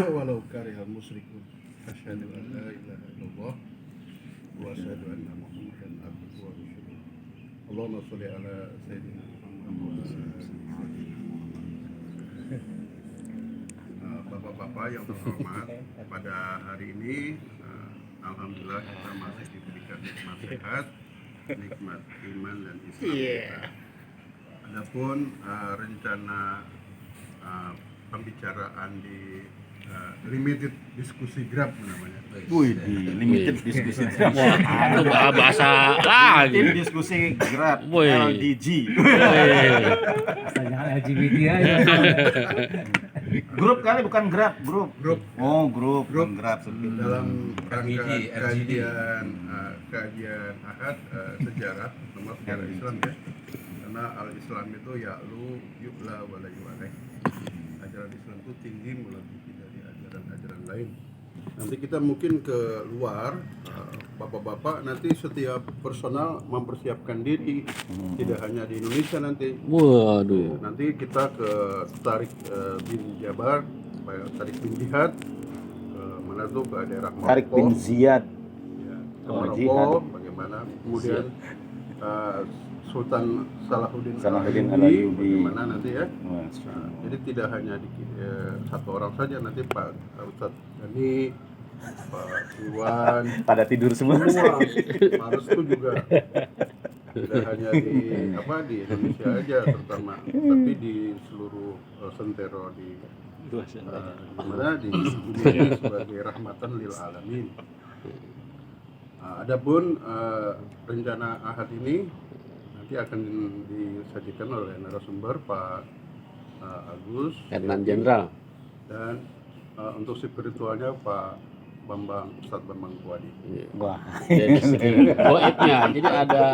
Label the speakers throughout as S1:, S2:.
S1: walau karihal musyrikun. Asyhadu an la ilaha illallah wa asyhadu anna Muhammadan abduhu wa rasuluh. Allahumma shalli ala sayyidina Muhammad. Bapak-bapak yang terhormat, pada hari ini alhamdulillah kita masih diberikan nikmat sehat, nikmat iman dan Islam kita. Adapun rencana pembicaraan di limited diskusi Grab namanya.
S2: Wih, di limited diskusi Grab.
S3: Wah, itu bahasa lagi.
S2: Tim diskusi Grab
S3: Wih.
S2: LDG.
S4: Jangan LGBT aja.
S2: Grup kali bukan Grab, grup.
S1: Grup.
S2: Oh, grup,
S1: Grup.
S2: bukan Grab.
S1: Dalam rangka
S5: RGD.
S1: kajian ahad sejarah nomor sejarah Islam ya, karena al Islam itu ya'lu yu'la wa la yu'alai. Ajaran Islam itu tinggi melebihi dari ajaran-ajaran lain. Nanti kita mungkin ke luar, bapak-bapak nanti setiap personal mempersiapkan diri, tidak hanya di Indonesia nanti.
S3: Waduh.
S1: Nanti kita ke Tarik bin Jabar, Tarik bin Jihad, ke mana tuh ke daerah Maroko.
S2: Tarik bin Ziyad.
S1: Ya, ke
S2: Oh,
S1: Maroko,
S2: jihad.
S1: bagaimana? Kemudian Sultan Salahuddin
S2: Salahuddin
S1: Al-Ayyubi,
S2: Al-Ayyubi.
S1: bagaimana nanti ya?
S2: Masya
S1: Nah,
S2: Allah.
S1: jadi tidak hanya satu orang saja, nanti Pak Ustadz Gani, Pak Iwan,
S2: Pada tidur semua.
S1: semua harus itu juga tidak hanya di Indonesia aja terutama, tapi di seluruh sentero di mana di dunia ini sebagai rahmatan lil alamin. Adapun rencana ahad ini nanti akan disajikan oleh narasumber Pak Agus
S3: Letnan Jenderal.
S1: dan untuk spiritualnya Pak Ustadz Bambang Puadi.
S2: Wah.
S3: Jadi segi goibnya, jadi ada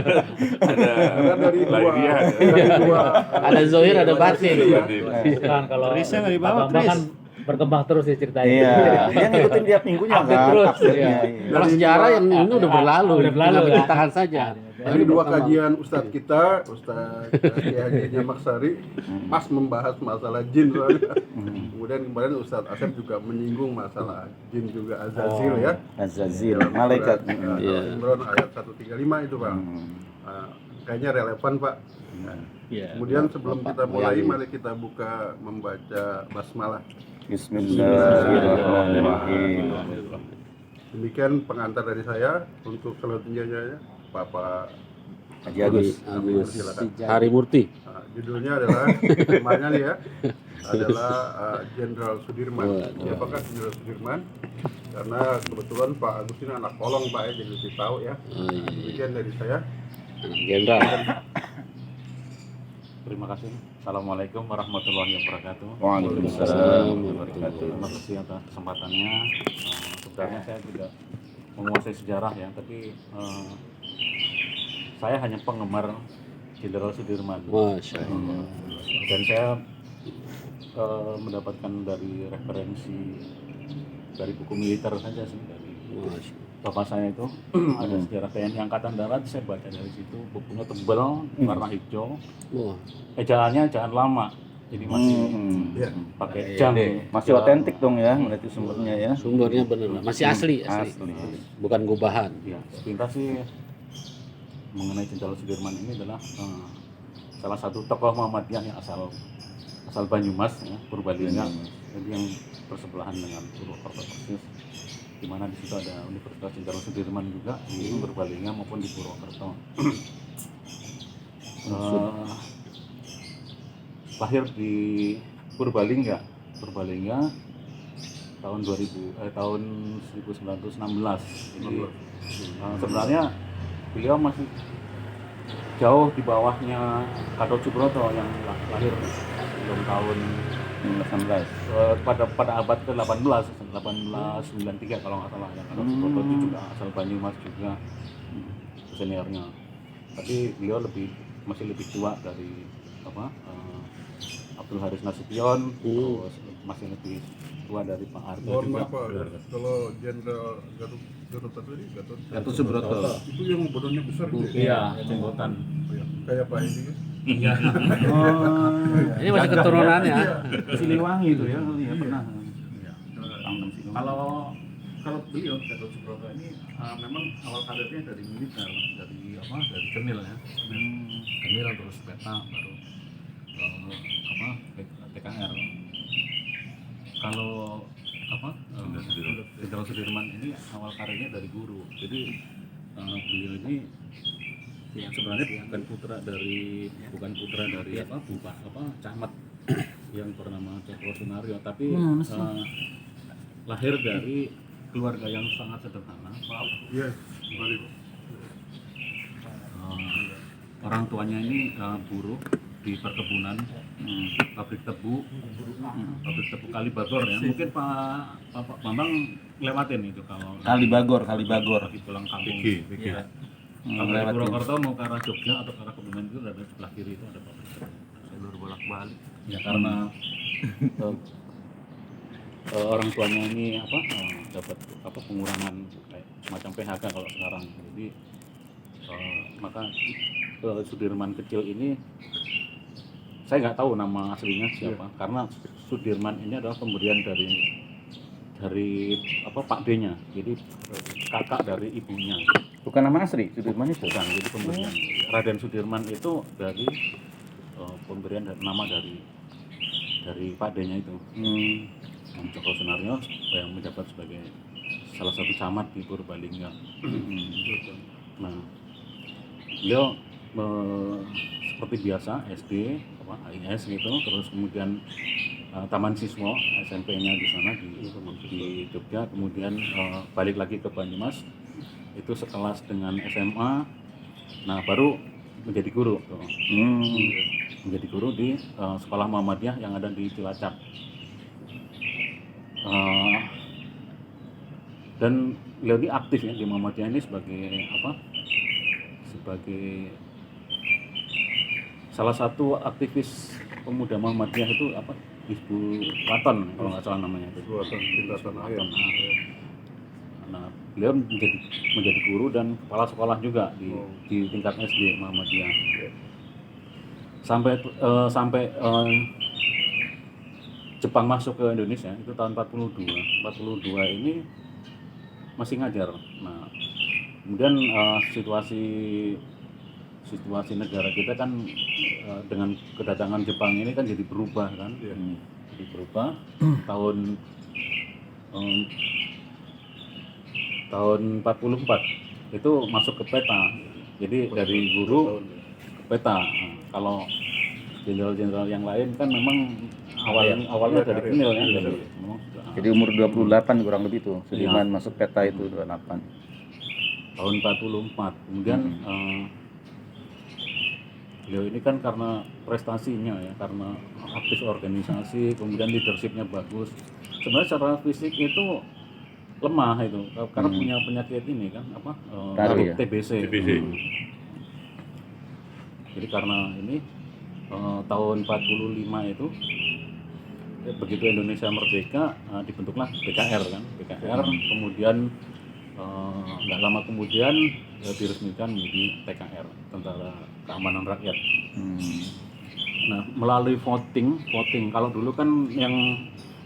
S1: Karena dari dua
S3: ada zohir, ada batin.
S4: Bukan kalau
S5: Trisnya nggak dibawa,
S4: Abang kan
S5: Tris.
S4: berkembang terus ya ceritanya.
S2: Iya, dia ngikutin tiap minggunya
S4: Update
S2: kan.
S4: terus,
S2: update-nya,
S3: iya.
S2: iya.
S3: Kalau sejarah yang ini udah berlalu,
S4: Udah berlalu,
S3: tinggal
S4: ya.
S3: diciptakan saja.
S1: dari dua kajian Ustadz kita, Ustadz Kiai Haji Jamak Sari, pas membahas masalah jin soalnya. Kemudian kemarin Ustadz Asep juga menyinggung masalah jin juga Azazil ya.
S2: Azazil,
S1: Dalam
S2: malaikat.
S1: surat,
S3: Iya.
S1: Al-Imran ayat 135 itu Pak. Kayaknya relevan Pak.
S3: Iya.
S1: Kemudian sebelum
S3: Bapak
S1: kita mulai,
S3: Boyani.
S1: mari kita buka membaca basmalah.
S2: Bismillahirrahmanirrahim.
S1: Demikian pengantar dari saya. Untuk selanjutnya Bapak
S2: Haji Agus.
S3: Agus
S1: Silakan.
S3: Hari Murti.
S1: Judulnya adalah namanya nih ya, adalah Jenderal Sudirman.
S3: Waduh.
S1: Siapakah Jenderal Sudirman? Karena kebetulan Pak Agus ini anak kolong Pak ya, jadi lebih tahu ya.
S3: Oh, iya.
S1: Demikian dari saya.
S3: Jenderal.
S5: Terima kasih. Assalamualaikum warahmatullahi wabarakatuh.
S2: Waalaikumsalam.
S5: Terima kasih atas kesempatannya. Sebenarnya saya tidak menguasai sejarah ya, tapi saya hanya penggemar Jenderal Sudirman.
S3: Masya Allah.
S5: Dan saya mendapatkan dari referensi dari buku militer saja sih, dari
S3: Masya Allah.
S5: bapak saya itu ada sejarah TNI Angkatan Darat, saya baca dari situ, bukunya tebal warna hijau,
S3: Wah,
S5: ejaannya ejaan lama, jadi masih
S1: Ya.
S5: pakai jam,
S2: Masih otentik dong ya, berarti sumbernya ya.
S3: sumbernya benar, masih asli,
S2: Asli.
S3: bukan gubahan.
S5: Ya, sepintas sih mengenai Jenderal Sudirman ini adalah salah satu tokoh Muhammadiyah yang asal Banyumas, ya, Purbalingga, jadi yang bersebelahan dengan Purwokerto persis, di mana di situ ada Universitas Jenderal Sudirman juga di Purbalingga maupun di Purwokerto. Lahir di Purbalingga tahun 1916. Jadi sebenarnya beliau masih jauh di bawahnya Gatot Subroto yang lahir sebelum tahun
S2: 19.
S5: pada abad ke-18 1893 kalau nggak salah ya. Gatot Subroto itu juga asal Banyumas juga, seniornya, tapi beliau masih lebih tua dari Abdul Haris Nasution, terus masih lebih tua dari Pak Harto
S1: Mohon
S5: juga.
S1: maaf Pak, kalau Jenderal Gatot tadi,
S5: Gatot Subroto
S1: itu yang badannya besar gitu ya?
S5: iya jenggotan
S1: Kayak Pak ini kan?
S4: Iya.
S2: Oh,
S3: Ini masih keturunannya.
S2: Siliwangi itu ya, kali ya pernah.
S5: Ya.
S2: Pangdam Siliwangi.
S5: Kalau beliau Gatot Subroto ini memang awal karirnya dari militer, dari Kenil ya, Kenil terus peta baru PKR. Kalau Jenderal Sudirman ini awal karirnya dari guru, jadi beliau ini sebenarnya bukan putra dari camat yang bernama Cokro Sunario, tapi lahir dari keluarga yang sangat sederhana.
S1: Yes, mari.
S5: Orang tuanya ini buruh di perkebunan, pabrik tebu Kalibagor ya. Mungkin Pak Bambang lewatin itu kalau
S2: Kalibagor.
S5: lagi pulang kampung.
S1: Biki.
S5: Ya. Kalau dari
S2: Lewatin.
S5: Purwokerto mau ke arah Jogja atau ke arah Kebumen itu ada sebelah kiri itu ada pabrik tebu.
S1: Jalur bolak-balik.
S5: Ya karena orang tuanya ini dapat pengurangan kayak semacam PHK kalau sekarang, jadi maka Sudirman kecil ini saya nggak tahu nama aslinya siapa, karena Sudirman ini adalah pemberian dari Pak D-nya, jadi kakak dari ibunya,
S2: Bukan nama asli Sudirman itu.
S5: bukan, jadi pemberian. Raden Sudirman itu dari pemberian nama dari Pak D-nya itu. Cokro Sunario yang menjabat sebagai salah satu camat di Purbalingga. Nah, beliau seperti biasa SD, AIS gitu, terus kemudian taman siswa SMP-nya di sana di Jogja, kemudian balik lagi ke Banyumas, itu sekelas dengan SMA. Nah, baru menjadi guru tuh. Menjadi guru di sekolah Muhammadiyah yang ada di Cilacap. Dan beliau ini aktif ya di Muhammadiyah ini sebagai salah satu aktivis pemuda Muhammadiyah itu Hizbul Waton kalau nggak salah namanya itu.
S1: Buatan cinta tanah air.
S5: Nah, beliau menjadi guru dan kepala sekolah juga di tingkat SD Muhammadiyah. Sampai Jepang masuk ke Indonesia itu tahun 42 ini masih ngajar. Nah, kemudian situasi negara kita kan dengan kedatangan Jepang ini kan jadi berubah kan. Jadi berubah tahun 44 itu masuk ke peta. Jadi dari guru ke peta. Nah, kalau jenderal-jenderal yang lain kan memang awalnya dari Kenil ya.
S2: Jadi umur 28 kurang lebih tuh Sudirman masuk peta itu 28.
S5: Tahun 44. Kemudian beliau ini kan karena prestasinya ya, karena aktif organisasi, kemudian leadershipnya bagus. Sebenarnya secara fisik itu lemah itu karena punya penyakit ini kan TBC. Jadi karena ini tahun 45 itu begitu Indonesia merdeka dibentuklah BKR kan, kemudian nggak lama kemudian diresmikan menjadi TKR, Tentara Keamanan Rakyat. Nah, melalui voting kalau dulu kan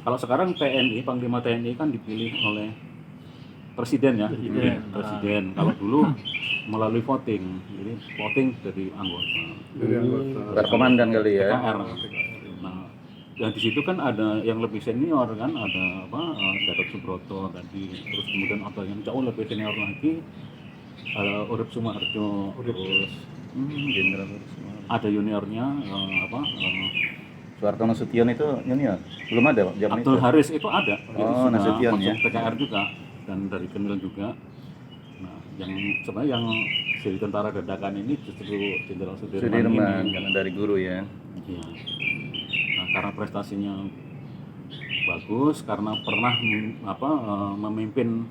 S5: kalau sekarang TNI, Panglima TNI kan dipilih oleh presiden ya, presiden. Kalau dulu melalui voting, jadi voting dari anggota.
S2: Berkomandan kali ya.
S5: TKR. Nah, yang di situ kan ada yang lebih senior kan, ada Gatot Subroto tadi, terus kemudian ada yang jauh lebih senior lagi, Urip Sumarjo, terus ada juniornya
S2: Suhartono Sution itu junior. Belum ada Pak zaman itu.
S5: Abdul Haris itu ada.
S2: Oh, Nasution ya.
S5: TKR juga dan dari Kenil juga. Nah, yang sebenarnya yang jadi tentara dadakan ini justru Jenderal Sudirman ini.
S2: Karena dari guru ya.
S5: Iya. Nah, karena prestasinya bagus, karena pernah memimpin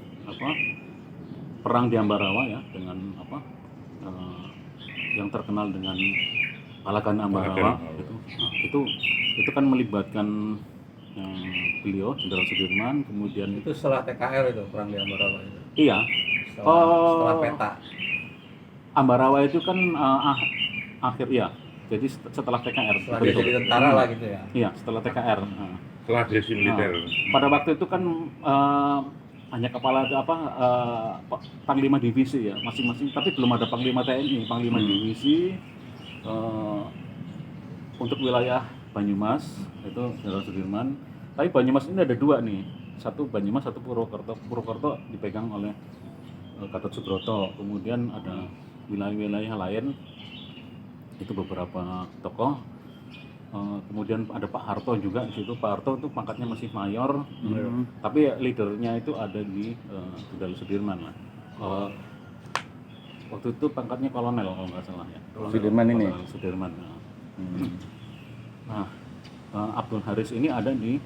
S5: perang di Ambarawa ya dengan yang terkenal dengan Palagan Ambarawa itu kan melibatkan beliau Jenderal Sudirman, kemudian
S4: Itu setelah TKR itu perang di Ambarawa itu.
S5: iya
S4: Setelah peta.
S5: Ambarawa itu kan akhir ya Jadi setelah TKR.
S4: Setelah dia jadi tentara lah gitu ya.
S5: Iya, setelah TKR.
S6: Setelah dia militer.
S5: Pada waktu itu kan hanya kepala panglima divisi ya masing-masing, tapi belum ada panglima TNI, panglima divisi untuk wilayah Banyumas itu Jenderal Sudirman. Tapi Banyumas ini ada dua nih, satu Banyumas, satu Purwokerto. Purwokerto dipegang oleh Gatot Subroto. Kemudian ada wilayah-wilayah lain itu beberapa tokoh. Kemudian ada Pak Harto juga di situ. Pak Harto itu pangkatnya masih mayor, tapi leadernya itu ada di Jenderal Sudirman lah. Waktu itu pangkatnya kolonel kalau nggak salah ya.
S2: Sudirman ini.
S5: Sudirman. Nah, Abdul Haris ini ada di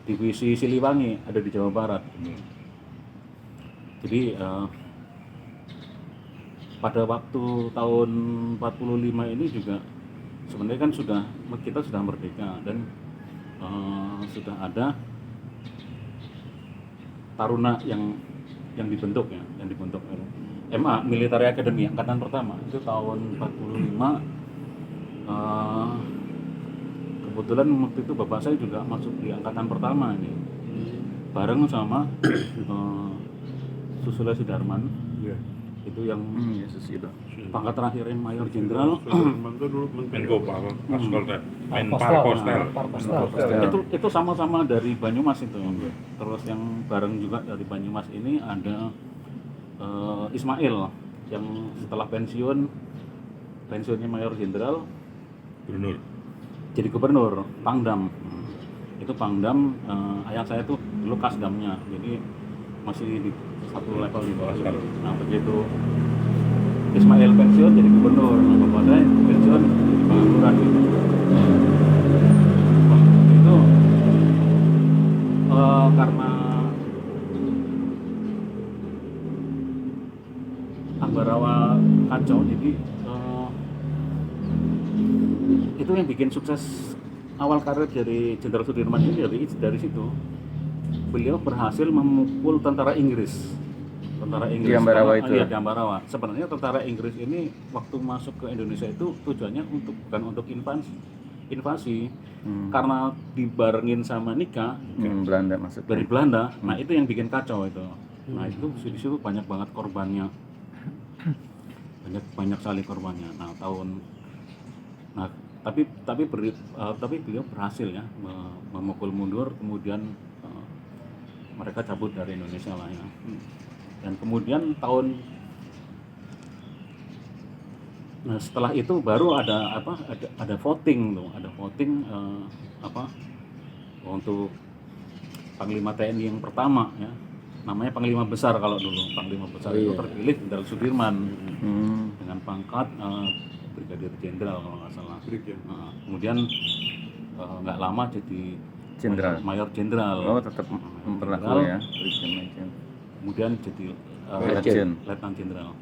S5: divisi Siliwangi, ada di Jawa Barat. Jadi pada waktu tahun 45 ini juga sebenarnya kan kita sudah merdeka dan sudah ada taruna yang dibentuk ya, yang dibentuk MA Military Academy angkatan pertama itu tahun 45. Kebetulan waktu itu bapak saya juga masuk di angkatan pertama ini bareng sama Susilo Sudarman. Itu yang
S2: Susilo.
S5: pangkat terakhirnya Mayor Jenderal.
S1: Mantu dulu
S6: Menko Parpostel.
S5: Itu sama-sama dari Banyumas itu. Terus yang bareng juga dari Banyumas ini ada Ismail yang setelah pensiunnya Mayor Jenderal
S6: Gubernur.
S5: jadi gubernur Pangdam. Itu Pangdam, ayah saya tuh dulu Kasdamnya, jadi masih di satu level di bawah. Nah begitu Ismail pensiun jadi gubernur, bapak saya pensiun jadi pengangguran gitu. Wah, itu karena Ambarawa kacau, jadi itu yang bikin sukses awal karir dari Jenderal Sudirman ini dari situ. Beliau berhasil memukul tentara Inggris.
S2: Di Ambarawa itu.
S5: Iya, di Ambarawa. Sebenarnya tentara Inggris ini waktu masuk ke Indonesia itu tujuannya bukan untuk invasi. Karena dibarengin sama nikah
S2: Belanda maksudnya.
S5: dari Belanda. Nah, itu yang bikin kacau itu. Nah, itu di situ banyak banget korbannya. Banyak sekali korbannya. Tapi beliau berhasil ya memukul mundur, kemudian mereka cabut dari Indonesia lah ya. Dan kemudian setelah itu baru ada voting tuh, untuk Panglima TNI yang pertama ya. Namanya Panglima Besar kalau dulu. Panglima Besar itu terpilih Jenderal Sudirman dengan pangkat Brigadir Jenderal kalau nggak salah. Kemudian nggak lama jadi
S2: Jenderal.
S5: Mayor Jenderal.
S2: Oh, tetap memperlaku ya.
S5: Kemudian jadi
S2: Legend.
S5: Letnan Jenderal.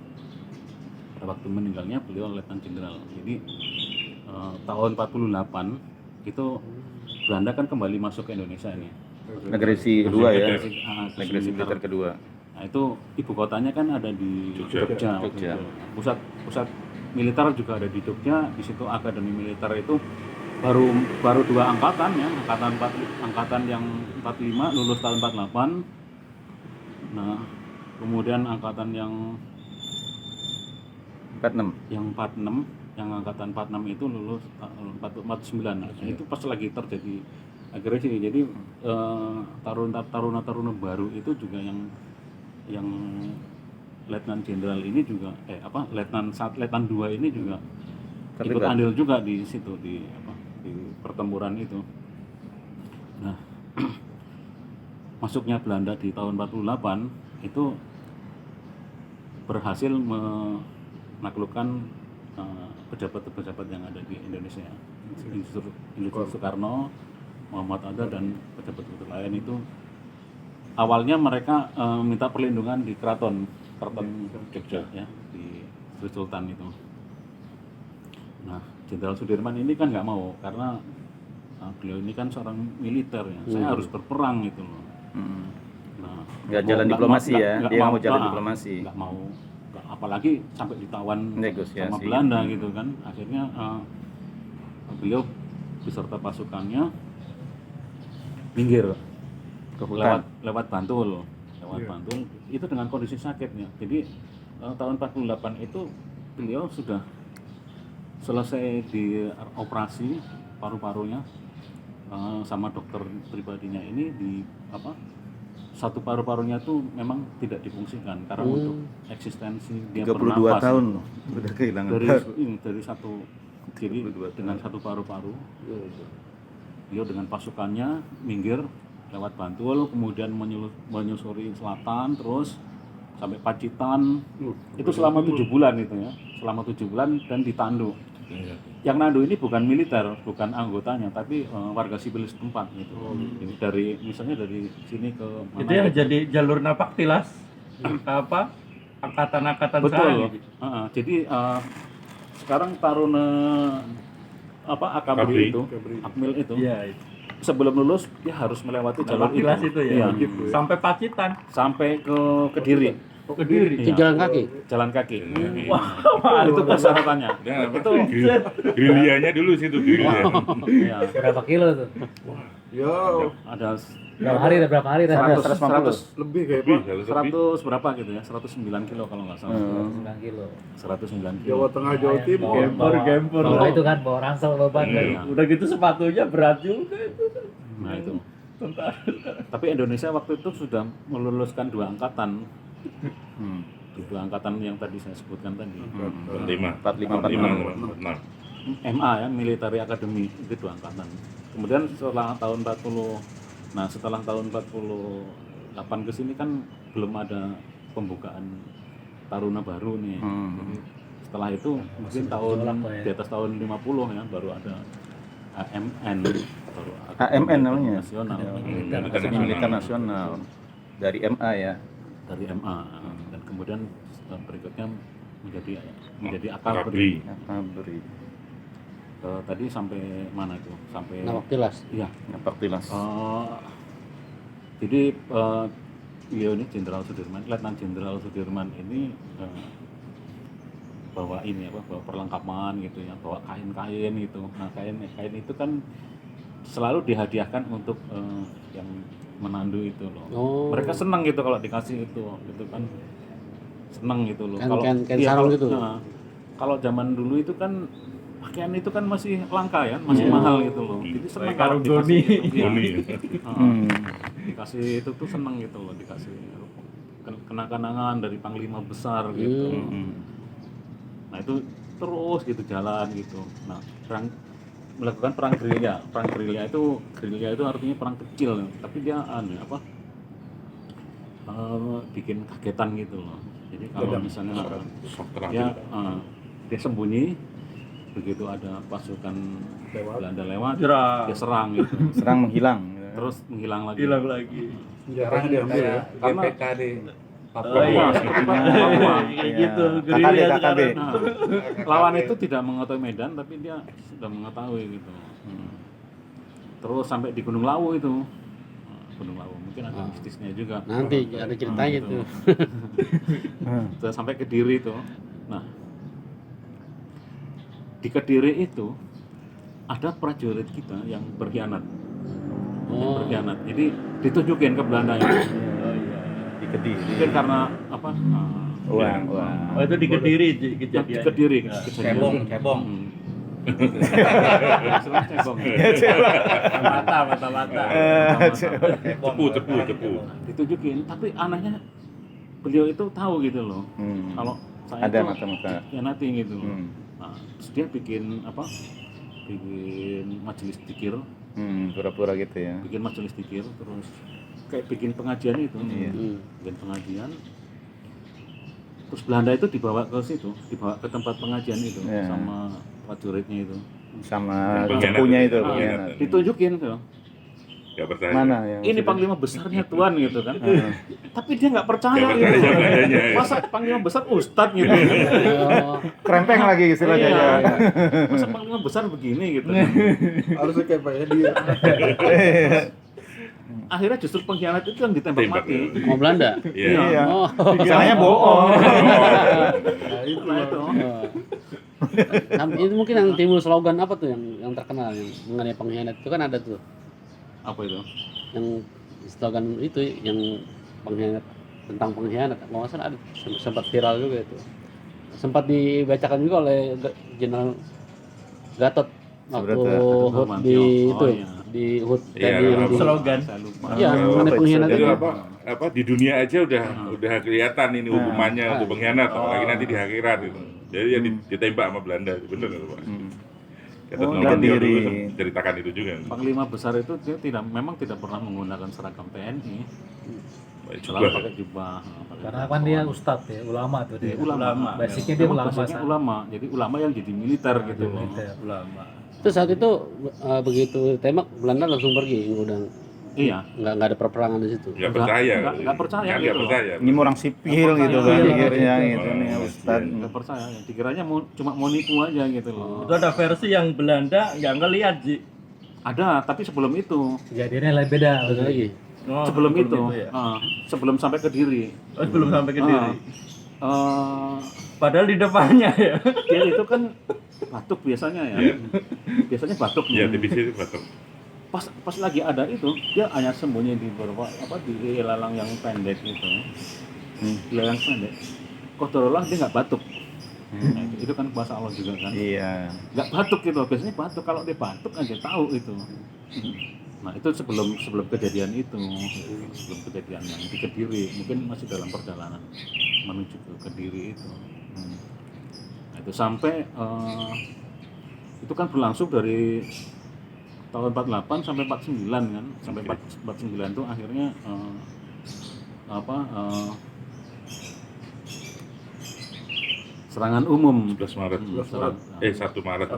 S5: Pada waktu meninggalnya beliau Letnan Jenderal. Jadi tahun 48 itu Belanda kan kembali masuk ke Indonesia ini.
S2: Agresi kedua ya.
S5: Agresi
S2: militer kedua.
S5: Nah, itu ibu kotanya kan ada di Jogja. Pusat militer juga ada di Jogja. Di situ akademi militer itu baru dua angkatan ya, angkatan yang 45 lulus tahun 48. Nah, kemudian angkatan yang
S2: 46.
S5: yang angkatan 46 itu lulus 49. Nah, itu pas lagi terjadi agresi. Jadi taruna baru itu juga yang Letnan Jenderal ini juga Letnan 2 ini juga ikut andil juga di situ di pertempuran itu. Nah, masuknya Belanda di tahun 48 itu berhasil menaklukkan pejabat-pejabat yang ada di Indonesia. Insinyur Soekarno, Muhammad Atta dan pejabat-pejabat lain itu awalnya mereka minta perlindungan di Keraton Jogja ya, di Sri Sultan itu. Nah, Jenderal Sudirman ini kan nggak mau karena beliau ini kan seorang militer ya, saya harus berperang gitu loh. Nah,
S2: Nggak jalan diplomasi ya, dia nggak mau jalan diplomasi.
S5: Nggak mau, apalagi sampai ditawan
S2: Negosiasi.
S5: sama Belanda gitu kan. Akhirnya beliau beserta pasukannya minggir
S2: Ke hutan.
S5: lewat Bantul,
S1: Iya.
S5: Bantul itu dengan kondisi sakitnya. Jadi tahun 48 itu beliau sudah selesai di operasi paru-parunya sama dokter pribadinya ini di satu paru-parunya tuh memang tidak difungsikan karena untuk eksistensi dia
S2: 32
S5: bernafas
S2: tahun loh, udah kehilangan
S5: dari
S2: paru.
S5: dari satu jadi
S2: 32
S5: dengan satu paru-paru beliau dengan pasukannya minggir lewat Bantul, kemudian menyusuri selatan terus sampai Pacitan. Itu selama 7 bulan itu ya, selama 7 bulan dan ditandu. Yang nandu ini bukan militer, bukan anggotanya, tapi warga sipil setempat gitu. Jadi dari misalnya dari sini ke mana?
S4: Itu yang jadi jalur napak tilas apa angkatan-angkatan
S5: Betul.
S4: gitu.
S5: Jadi sekarang Taruna Akabri itu, Akmil itu,
S4: Iya, itu.
S5: sebelum lulus dia harus melewati jalur
S4: Napak tilas itu ya.
S5: Iya.
S4: Sampai Pacitan.
S5: Sampai ke Kediri.
S4: Kediri.
S3: Itu jalan kaki.
S5: Jalan kaki.
S4: Wah,
S5: Itu persyaratannya.
S6: Nah,
S5: Itu
S6: Gerilyanya dulu situ gerilya.
S5: ya,
S7: Berapa kilo tuh?
S1: Ya,
S5: ada
S7: Berapa hari?
S5: 100,
S2: 150.
S1: lebih kayak
S6: Lebih,
S1: Pak.
S6: harus lebih.
S5: 100 berapa gitu ya? 109 kilo kalau nggak salah.
S7: 9 kilo.
S5: 109 kilo.
S1: Jawa Tengah, Jawa Timur.
S4: Gempor.
S7: Bawa itu kan, bawa ransel beban kan.
S5: Iya.
S4: Udah gitu sepatunya berat juga itu.
S5: Nah itu.
S4: Tentara.
S5: Tapi Indonesia waktu itu sudah meluluskan 2 angkatan.
S2: Hmm.
S5: 2 angkatan yang tadi saya sebutkan tadi.
S6: 45.
S2: 45,
S6: 46.
S5: MA ya, Military Academy itu 2 angkatan. Kemudian setelah tahun 48 ke sini kan belum ada pembukaan Taruna baru nih. Jadi setelah itu mungkin tahun di atas tahun 50 ya baru ada AMN baru
S2: AMN namanya.
S5: nasional
S2: Akademi Militer Nasional dari MA ya.
S5: dari MA dan kemudian berikutnya menjadi
S6: Akabri.
S5: Akabri. Tadi sampai mana itu? Sampai
S3: Napak tilas.
S5: iya.
S2: Napak tilas.
S5: Jadi beliau ini Jenderal Sudirman, Letnan Jenderal Sudirman ini bawa perlengkapan gitu ya, bawa kain-kain gitu. Nah kain itu kan selalu dihadiahkan untuk yang menandu itu loh.
S3: Oh.
S5: Mereka senang gitu kalau dikasih itu kan senang gitu loh.
S3: Kain
S5: iya,
S3: sarung
S5: kalau-
S3: gitu.
S5: nah, kalau zaman dulu itu kan pakaian itu kan masih langka ya, masih mahal gitu loh. Jadi senang
S4: Kayak
S5: kalau
S4: karung
S5: dikasih
S4: goni.
S5: itu. Iya.
S6: Goni.
S5: Dikasih itu tuh seneng gitu loh, dikasih kenang-kenangan dari panglima besar gitu. Nah itu terus gitu jalan gitu. Nah melakukan perang gerilya. Perang gerilya itu artinya perang kecil, tapi dia bikin kagetan gitu loh. Jadi kalau misalnya
S6: Shock
S5: dia
S6: terapi.
S5: dia sembunyi, begitu ada pasukan Belanda lewat,
S4: Jerah.
S5: dia serang gitu.
S2: Serang menghilang.
S5: Terus menghilang lagi.
S4: Hilang lagi.
S1: Senjatanya diambil ya.
S5: Karena
S4: Oh
S5: Papua,
S4: iya.
S5: Papua.
S4: Kayak gitu.
S2: KKB,
S4: Gerilya
S2: KKB.
S4: sekarang.
S5: Nah, lawan itu tidak mengetahui medan, tapi dia sudah mengetahui gitu. Terus sampai di Gunung Lawu itu. Nah, Gunung Lawu mungkin ada mistisnya juga.
S3: Nanti ada ceritanya tuh.
S5: Sudah sampai ke Kediri itu. Nah, di Kediri itu ada prajurit kita yang berkhianat. Yang berkhianat. Jadi ditunjukin ke Belanda itu.
S2: Di Kediri.
S5: Mungkin karena apa?
S2: Uang.
S4: Oh itu di Kediri
S5: Di
S4: kejadiannya.
S5: Kediri.
S4: Cebong.
S5: Istilah cebong.
S4: Mata.
S6: Cepu.
S5: Ditunjukin, tapi anehnya beliau itu tahu gitu loh. Kalau saya
S2: Ada
S5: itu
S2: mata-mata.
S5: nanti gitu.
S2: Hmm.
S5: Nah, terus dia bikin majelis zikir,
S2: Pura-pura gitu ya.
S5: bikin majelis zikir, terus kayak bikin pengajian itu,
S2: Iya.
S5: bikin pengajian. Terus Belanda itu dibawa ke situ, dibawa ke tempat pengajian itu
S2: Iya.
S5: sama prajuritnya itu.
S2: Sama
S6: Pengkhianat.
S2: cepunya itu.
S5: Nah,
S2: pengkhianat.
S5: ditunjukin tuh.
S6: Gak percaya.
S2: Mana yang
S5: Ini
S2: sudah-
S5: panglima besarnya Tuan gitu kan. Tapi dia nggak percaya
S6: Nggak
S5: gitu.
S6: percaya adanya, ya.
S5: Masa panglima besar ustadz gitu.
S2: Krempeng lagi istilahnya.
S5: Iya.
S2: ya.
S5: Masa panglima besar begini gitu.
S1: Harusnya kayak Pak Edi ya.
S5: Akhirnya justru pengkhianat itu yang ditembak
S6: Tembak,
S5: mati.
S6: ya.
S3: Mau Belanda.
S6: Iya.
S2: Iya.
S3: Oh.
S2: Dikiranya bohong.
S1: Nah itu
S5: Nah itu.
S3: Nah, itu mungkin yang timbul slogan apa tuh yang terkenal yang mengenai pengkhianat itu kan ada tuh
S5: Apa itu?
S3: yang slogan itu yang pengkhianat tentang pengkhianat kalau nggak salah ada sempat viral juga itu sempat dibacakan juga oleh Jenderal Gatot waktu
S2: Gatot
S3: HUT
S5: Nurmantio.
S3: di itu
S5: Oh, iya.
S3: di HUT
S6: Iya,
S3: tadi yang di
S4: slogan.
S5: Saya lupa.
S3: iya mengenai pengkhianat
S6: Jadi
S3: itu
S6: apa di dunia aja udah kelihatan ini hukumannya untuk pengkhianat, apalagi nanti di akhirat itu. Jadi ya ditembak sama Belanda, bener nggak Pak? Gatot
S2: Oh,
S6: Nurmantio
S2: dari-
S6: dulu ceritakan itu juga.
S5: Panglima besar itu dia memang tidak pernah menggunakan seragam TNI,
S6: Baik
S5: selalu
S6: juga.
S5: pakai jubah. pakai
S7: Karena kan dia
S5: uniform.
S7: ustadz ya, ulama tuh dia.
S5: Iya, ulama.
S7: Basicnya dia
S5: Memang
S7: ulama.
S5: basicnya ulama, jadi ulama yang jadi militer gitu loh.
S7: Militer.
S4: Ulama.
S3: itu saat itu begitu tembak Belanda langsung pergi udah
S5: Iya.
S3: nggak ada perperangan di situ
S6: Nggak percaya.
S5: Nggak percaya
S6: Nggak
S5: gitu loh.
S6: percaya.
S2: Ini orang sipil gitu kan mikirnya gitu nih Ustad.
S5: Nggak percaya, dikiranya cuma mau nipu aja gitu loh.
S4: Itu ada versi yang Belanda nggak ngelihat Ji.
S5: Ada, tapi sebelum itu,
S7: Kejadiannya lain beda.
S3: ada lagi
S4: Oh,
S5: sebelum itu,
S4: ya.
S5: sebelum sampai ke Diri.
S4: Oh, belum sampai ke diri.
S5: Ah,
S4: Padahal di depannya ya.
S5: dia itu kan batuk biasanya ya.
S6: Iya.
S5: Biasanya batuk.
S6: Iya, TBC itu batuk.
S5: Pas lagi ada itu, dia hanya sembunyi di beberapa di ilalang yang pendek gitu. Ilalang pendek. Qadarullah dia nggak batuk. Nah, itu kan bahasa Allah juga kan.
S2: Iya.
S5: Nggak batuk gitu, biasanya batuk. Kalau dia batuk aja tahu itu. Nah itu sebelum kejadian itu, sebelum kejadian yang di Kediri, mungkin masih dalam perjalanan menuju ke Kediri itu. Nah, itu sampai itu kan berlangsung dari tahun 48 sampai 49 kan, sampai 49 itu akhirnya serangan umum.
S6: 11 Maret. 1 Maret.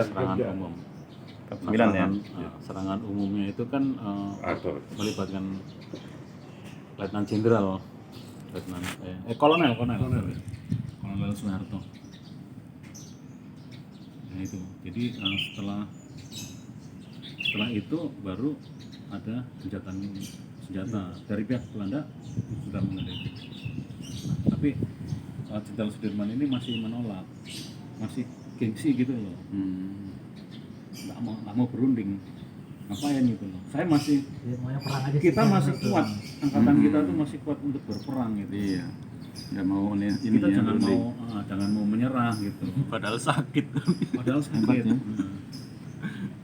S5: Serangan umum.
S2: 9 ya.
S5: Serangan umumnya itu kan
S6: Atau
S5: melibatkan Letnan Jenderal, Kolonel Soeharto. Nah itu, jadi setelah itu baru ada gencatan senjata dari pihak Belanda sudah mengendalikan. Tapi Jenderal Sudirman ini masih menolak, masih gengsi gitu loh. Nggak mau berunding, ngapain gitu loh. Saya masih,
S7: Dia maunya perang aja.
S5: kita
S7: sih,
S5: masih
S7: gitu.
S5: kuat, angkatan kita tuh masih kuat untuk berperang gitu.
S2: Iya. Nggak mau ini
S5: Kita
S2: ya,
S5: jangan mau menyerah gitu.
S4: Padahal sakit.
S5: Padahal sakit.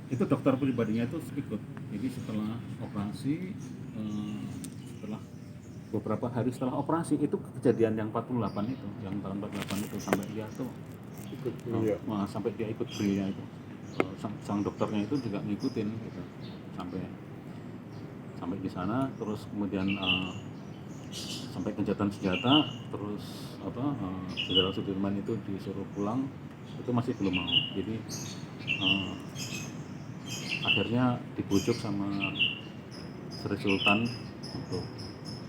S5: Itu dokter pribadinya itu ikut. Jadi setelah operasi, setelah beberapa hari setelah operasi itu kejadian yang 48 itu, yang tahun 48 itu sampai dia tuh ikut, sampai dia ikut beliau itu. Sang dokternya itu juga ngikutin gitu sampai di sana, terus kemudian sampai gencatan senjata, terus Jenderal Sudirman itu disuruh pulang, itu masih belum mau. Jadi akhirnya dibujuk sama Sri Sultan untuk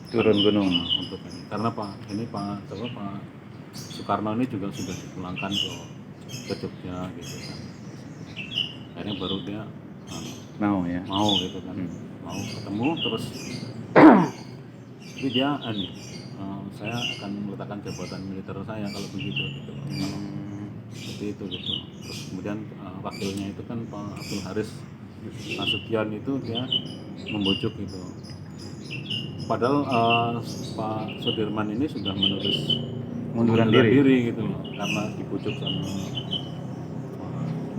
S2: turun gunung.
S5: untuk ini. Karena Pak Soekarno ini juga sudah dipulangkan ke Jogja gitu kan. Akhirnya baru dia
S2: Mau ya.
S5: mau gitu kan, mau ketemu terus. Tapi dia saya akan meletakkan jabatan militer saya kalau begitu gitu. Seperti itu gitu. Terus kemudian wakilnya itu kan Pak Abdul Haris Nasution itu dia membujuk gitu. Padahal Pak Sudirman ini sudah menulis
S2: Munduran diri.
S5: gitu loh, karena dibujuk sama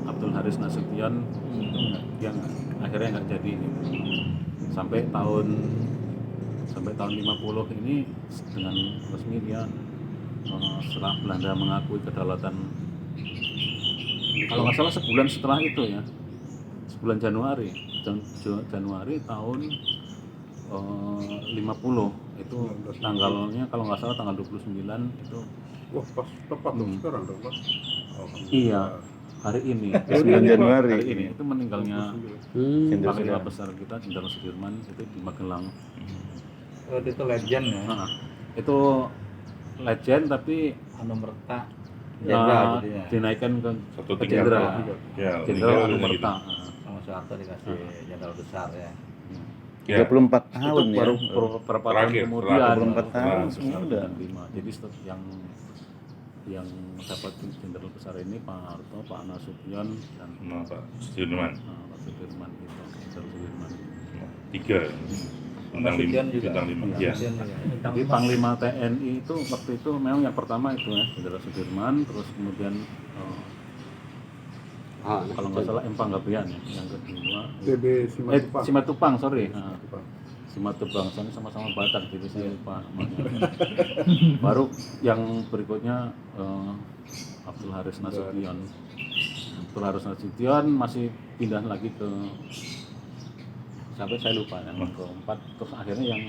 S5: Abdul Haris Nasution itu akhirnya nggak jadi gitu. Sampai tahun 50 ini dengan resmi dia setelah Belanda mengakui kedaulatan, kalau nggak salah sebulan setelah itu ya, sebulan Januari tahun 50 itu tanggalnya kalau nggak salah tanggal 29 itu.
S1: Wah, pas tepat dong sekarang dong, Pak.
S5: Iya, hari ini
S2: 9 Januari.
S5: hari ini itu meninggalnya
S2: Jenderal
S5: Panglima
S2: Sudirman.
S5: besar kita Jenderal Sudirman itu di Magelang.
S4: Waktu itu legend ya.
S5: Nah, itu legend tapi
S7: Anumerta.
S5: dinaikkan ke
S6: Satu
S5: ke
S6: tingkat.
S5: jenderal.
S6: Ya,
S5: Jenderal
S6: tinggal
S5: Anumerta.
S7: Sama Soeharto dikasih jenderal besar ya.
S2: 34
S5: Itu
S2: tahun ya.
S5: baru beberapa tahun
S6: Terakhir,
S5: kemudian.
S2: 34 tahun,
S5: Besar
S2: udah.
S5: dan 5. Jadi yang yang dapat jenderal besar ini Pak Harto, Pak Nasution dan
S6: Sama Pak Sudirman.
S5: Pak Sudirman itu, Jenderal Sudirman.
S6: 3 bintang 5 bintang 5 ya.
S5: Jadi Panglima TNI itu waktu itu memang yang pertama itu ya Jenderal Sudirman, terus kemudian kalau nggak salah M. Panggabean ya, yang kedua
S1: TB Simatupang.
S5: Simatupang, sorry. Simatupang, sama-sama Batak, jadi saya lupa namanya. Baru yang berikutnya Abdul Haris Nasution. Abdul Haris Nasution masih pindah lagi ke sampai saya lupa yang keempat, terus akhirnya yang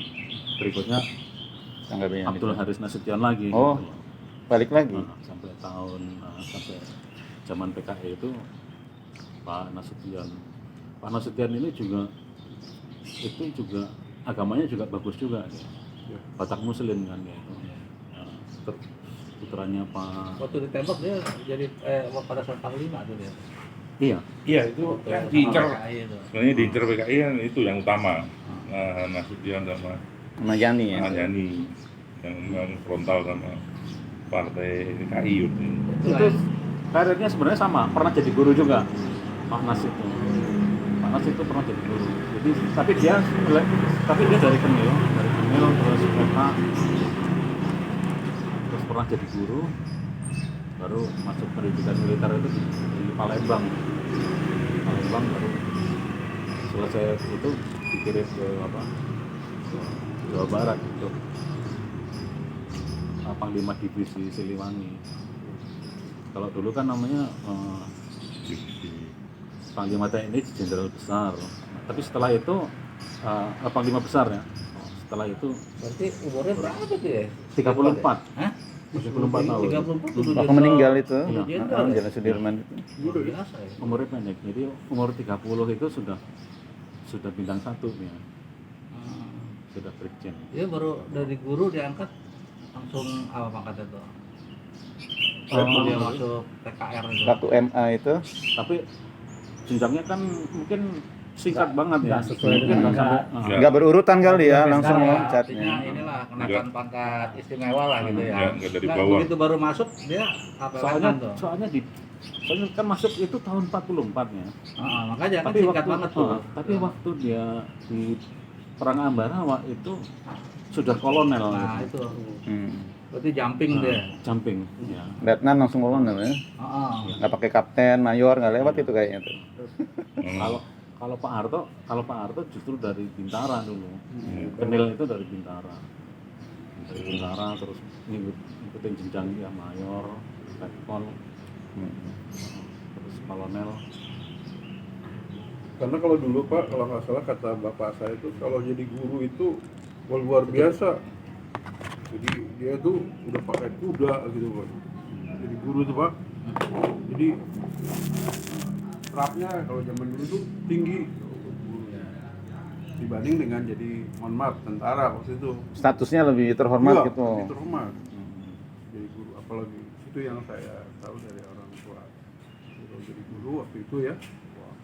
S5: berikutnya
S2: Panggabean
S5: Abdul
S2: itu.
S5: Haris Nasution lagi.
S2: Oh,
S5: gitu loh.
S2: balik lagi.
S5: Sampai sampai zaman PKI itu Pak Nasution. Pak Nasution ini juga agamanya juga bagus juga ya. Batak Muslim kan ya itu. Putranya Pak.
S7: Waktu ditembak dia jadi pada saat panglima tuh dia.
S5: Iya.
S6: Iya itu diincer.
S7: PKI itu.
S6: Sebenarnya diincer PKI kan itu yang utama. Nasution sama
S2: Sama Yani ya.
S6: Yani yang frontal sama partai PKI itu.
S5: Itu karirnya sebenarnya sama, pernah jadi guru juga. Pak Nas itu. Pak Nas itu pernah jadi guru. Jadi tapi dia dari Kemil terus PK terus pernah jadi guru, baru masuk pendidikan militer itu di Palembang baru selesai itu dikirim ke ke Jawa Barat itu Panglima Divisi Siliwangi. Kalau dulu kan namanya Panglima TNI Jenderal Besar. Nah, tapi setelah itu Panglima Besar ya. Setelah itu
S7: Berarti umurnya berapa tuh ya?
S5: 34.
S7: Hah?
S5: 34 tahun.
S7: 34
S2: Waktu meninggal itu,
S5: Iya.
S2: Jenderal Sudirman itu.
S7: Luar biasa ya.
S5: Umurnya pendek. Jadi umur 30 itu sudah bintang 1 ya. Sudah brigjen.
S7: Dia baru dari guru diangkat langsung apa pangkatnya tuh? Dia masuk PKR itu.
S2: Waktu MA itu
S5: Tapi jenjangnya kan mungkin singkat banget ya.
S7: nggak sesuai
S5: Mungkin
S7: dengan
S5: nggak sampai-
S6: nggak.
S2: nggak berurutan kali ya, langsung
S7: Sekarang ya,
S2: loncatnya.
S7: artinya inilah kenaikan pangkat istimewa lah gitu ya.
S6: Nggak dari
S7: Nah,
S6: bawah.
S7: begitu baru masuk dia apa
S5: soalnya
S7: tuh?
S5: soalnya kan masuk itu tahun 44 ya.
S7: Makanya kan
S5: Tapi
S7: singkat banget tuh.
S5: tapi waktu dia di Perang Ambarawa itu sudah kolonel.
S7: Nah
S5: gitu.
S7: itu
S2: Hmm.
S7: berarti jumping dia.
S5: Jumping ya.
S2: Letnan langsung kolonel ya. Nggak pakai kapten, mayor, nggak lewat itu kayaknya tuh.
S5: Kalau Pak Harto justru dari Bintara dulu. Kenil itu dari Bintara. Dari Bintara terus ngikutin jenjang dia mayor, letkol, terus kolonel.
S1: Karena kalau dulu Pak, kalau nggak salah kata bapak saya itu kalau jadi guru itu luar biasa. Jadi dia tuh udah pakai kuda gitu Pak. Jadi guru tuh Pak. Jadi rapnya kalau zaman dulu tuh tinggi dibanding dengan jadi mohon maaf tentara waktu itu.
S2: Statusnya lebih terhormat
S1: Iya,
S2: gitu.
S1: lebih terhormat. Jadi guru apalagi itu yang saya tahu dari orang tua. Kalau jadi guru waktu itu ya, wah,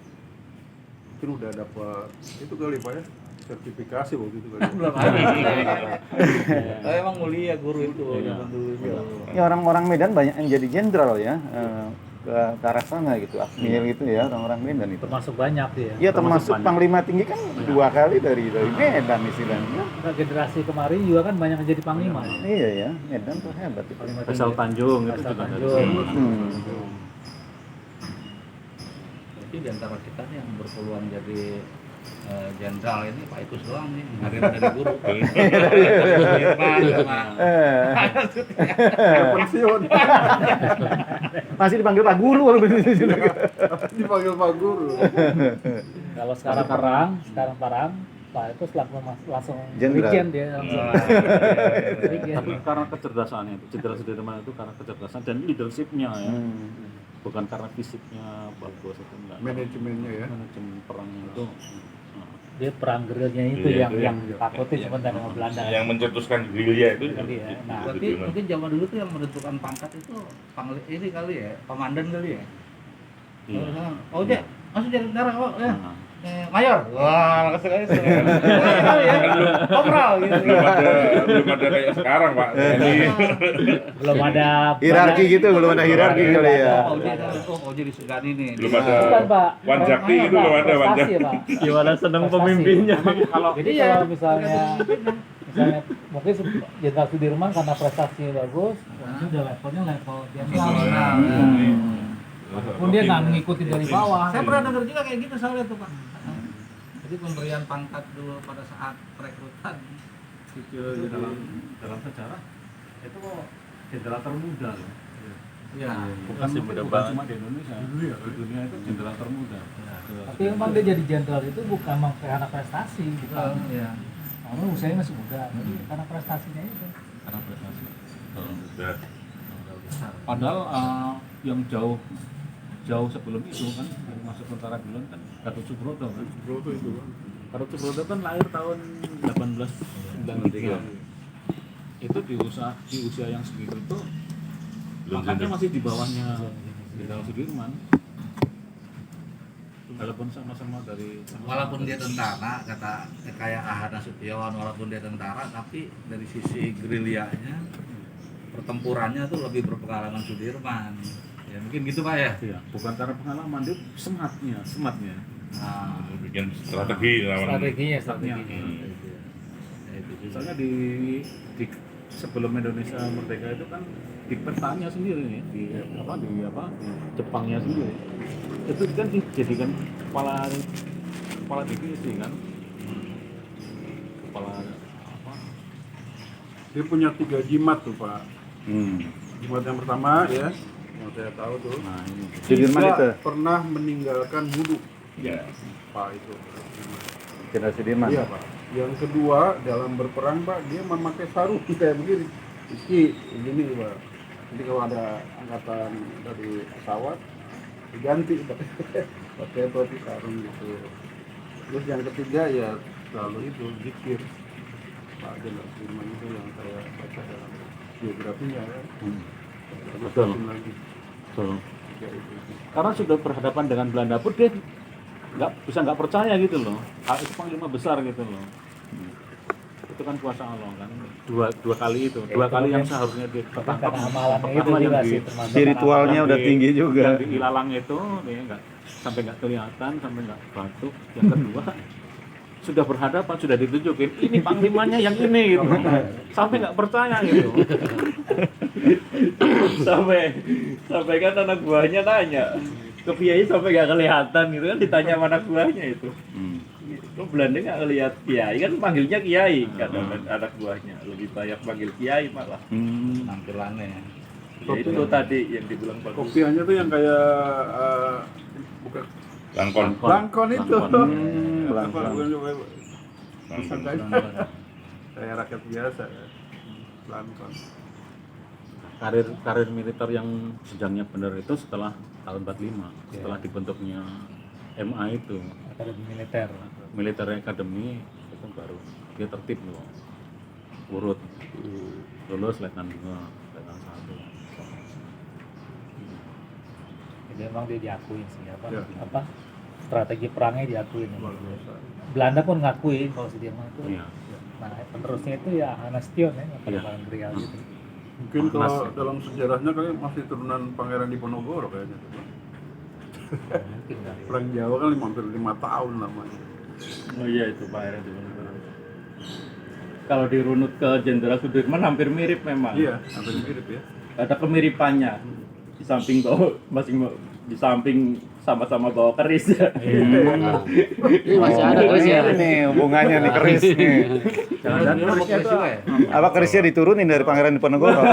S1: mungkin udah dapat itu kali Pak ya, sertifikasi waktu itu kali.
S7: Belum ada. Emang mulia guru itu zaman dulu.
S2: Ya orang-orang Medan banyak yang jadi jenderal ya, ke arah sana gitu, Akmil gitu ya, orang-orang Medan itu.
S7: Termasuk banyak dia.
S2: Iya termasuk
S5: banyak.
S2: Panglima Tinggi kan 2 kali dari Medan istilahnya.
S7: Generasi kemarin juga kan banyak yang jadi panglima.
S2: Iya ya, Medan tuh hebat itu.
S5: Faisal Tanjung itu
S7: Faisal
S5: juga dari
S7: Tanjung.
S5: sana.
S7: Jadi di antara kita nih yang berpeluang jadi jenderal ini Pak Ikus doang nih, hari dari guru. Irfan sama
S1: Pensiun.
S2: Masih dipanggil Pak Guru kalau begitu.
S1: Dipanggil Pak Guru.
S7: kalau sekarang perang, Pak Ikus langsung
S2: Jenderal.
S7: brigjen dia langsung. Brigjen.
S5: Tapi karena kecerdasannya itu, Jenderal Sudirman itu karena kecerdasan dan leadershipnya ya, bukan karena fisiknya bagus itu enggak.
S1: Manajemennya ya.
S5: Manajemen perang itu.
S7: Dia perang gerilya itu
S6: Iya,
S7: yang takutin sebentar sama Belanda.
S6: Yang mencetuskan gerilya itu
S7: Iya. Nah,
S6: itu
S7: berarti
S6: Sudirman.
S7: mungkin zaman dulu tuh yang menentukan pangkat itu ini kali ya, komandan kali ya.
S5: Iya.
S7: Oh dia, masuk jadi tentara kok ya.
S5: Nah,
S7: Mayor. Wah, langsung aja. Kopral gitu.
S6: belum ada kayak sekarang Pak. Jadi
S7: Belum ada
S2: Hierarki gitu, belum ada hierarki kali ya.
S7: Oh, jadi segani nih.
S6: belum ada
S8: Bukan, Pak.
S6: Wanjakti gitu, belum ada
S8: Prestasi
S6: Wanjakti.
S8: ya, Pak.
S4: Gimana seneng pemimpinnya.
S8: Jadi kalau misalnya mungkin Jenderal Sudirman karena prestasinya bagus, itu udah levelnya level jenderal. Walaupun dia nggak mengikuti dari bawah.
S7: Saya pernah dengar juga kayak gitu soalnya tuh Pak. Jadi pemberian pangkat dulu pada saat perekrutan.
S5: dalam sejarah itu jenderal termuda loh.
S7: Iya.
S5: Bukan cuma di Indonesia, di dunia itu jenderal termuda.
S8: Tapi memang dia jadi jenderal itu bukan memang karena prestasi, bukan.
S7: Iya.
S8: Karena usianya masih muda, tapi karena prestasinya itu.
S5: Karena prestasi.
S6: Udah.
S5: Padahal yang jauh sebelum itu kan yang masuk tentara duluan kan Gatot Subroto kan.
S1: Subroto itu kan.
S5: Gatot Subroto kan lahir tahun 1893. Itu di usia yang segitu itu pangkatnya masih di bawahnya Jenderal Sudirman. Walaupun sama-sama dari
S7: Walaupun dia tentara, kata kayak Ahad Nasution, walaupun dia tentara, tapi dari sisi gerilyanya, pertempurannya tuh lebih berpengalaman Sudirman. Ya mungkin gitu Pak ya.
S5: ya, bukan karena pengalaman, dia sematnya.
S7: Nah,
S6: Bikin strategi lawan.
S8: Strateginya.
S5: Misalnya di sebelum Indonesia merdeka itu kan di petanya sendiri nih, di Jepangnya sendiri. Itu kan dijadikan kepala divisi kan. Kepala apa?
S1: Dia punya 3 jimat tuh Pak.
S2: Hmm.
S1: Jimat yang pertama ya, yang saya tahu tuh.
S5: Nah, ini.
S2: Sudirman
S1: tidak
S2: itu.
S1: pernah meninggalkan wudhu.
S6: Ya.
S1: Pak itu.
S2: Jenderal Sudirman.
S1: Iya Pak. Yang kedua dalam berperang Pak dia memakai sarung kayak begini. Ini Pak. Jadi kalau ada angkatan dari pesawat diganti Pak. Pakai topi sarung gitu. Terus yang ketiga ya selalu itu zikir. Pak Jenderal Sudirman itu yang saya baca dalam biografinya ya.
S5: Betul.
S1: Lagi.
S5: Betul.
S1: Ya, itu.
S5: Karena sudah berhadapan dengan Belanda pun dia nggak percaya gitu loh. Itu panglima besar gitu loh. Itu kan kuasa Allah kan. Dua kali itu, dua kali yang seharusnya ditangkap.
S8: Karena amalannya itu
S5: Pertama
S8: juga
S5: yang
S8: sih termasuk.
S2: Spiritualnya udah tinggi juga.
S5: Yang di ilalang itu dia nggak kelihatan, sampai nggak batuk. Yang kedua sudah berhadapan, sudah ditunjukin ini panglimanya yang ini gitu. Sampai nggak percaya gitu.
S4: sampai kan anak buahnya tanya ke Kiai sampai nggak kelihatan gitu kan, ditanya sama anak buahnya itu. Kok Belanda nggak ngelihat Kiai, kan panggilnya Kiai kata anak buahnya, lebih banyak panggil Kiai malah.
S7: penampilannya.
S4: Ya, itu tadi yang dibilang Pak.
S1: Kopiannya tuh yang kayak bukan
S6: Langkon.
S1: Langkon itu.
S2: Langkon.
S1: Bukan juga.
S6: Langkon.
S1: Sangkanya. Saya rakyat biasa ya. Langkon.
S5: Karir militer yang jenjangnya benar itu setelah tahun 45, setelah dibentuknya MA itu,
S8: Akademi militer.
S5: Military Academy, itu baru dia tertib loh, urut, lulus letnan 2, letnan 1.
S8: Jadi memang dia diakuin sih
S1: Ya.
S8: apa strategi perangnya diakuin.
S1: Luar biasa.
S8: Belanda pun ngakui kalau Sudirman itu.
S5: Iya.
S8: Nah penerusnya itu ya Hanastion ya,
S5: Iya.
S8: paling real gitu.
S1: Mungkin kalau dalam sejarahnya kali masih turunan Pangeran Diponegoro kayaknya.
S8: Mungkin kali.
S1: Perang Jawa kan hampir 5 tahun lamanya.
S4: Oh iya itu Pak Heran. Kalau dirunut ke Jenderal Sudirman hampir mirip memang.
S1: Iya, hampir mirip ya.
S4: Ada kemiripannya. Di samping bawa di samping sama-sama bawa keris ya.
S3: Ini masih ada
S2: Oh,
S3: terus ya.
S2: Ini hubungannya nih keris nih.
S5: Jangan-jangan kerisnya itu
S2: Apa kerisnya diturunin dari Pangeran Diponegoro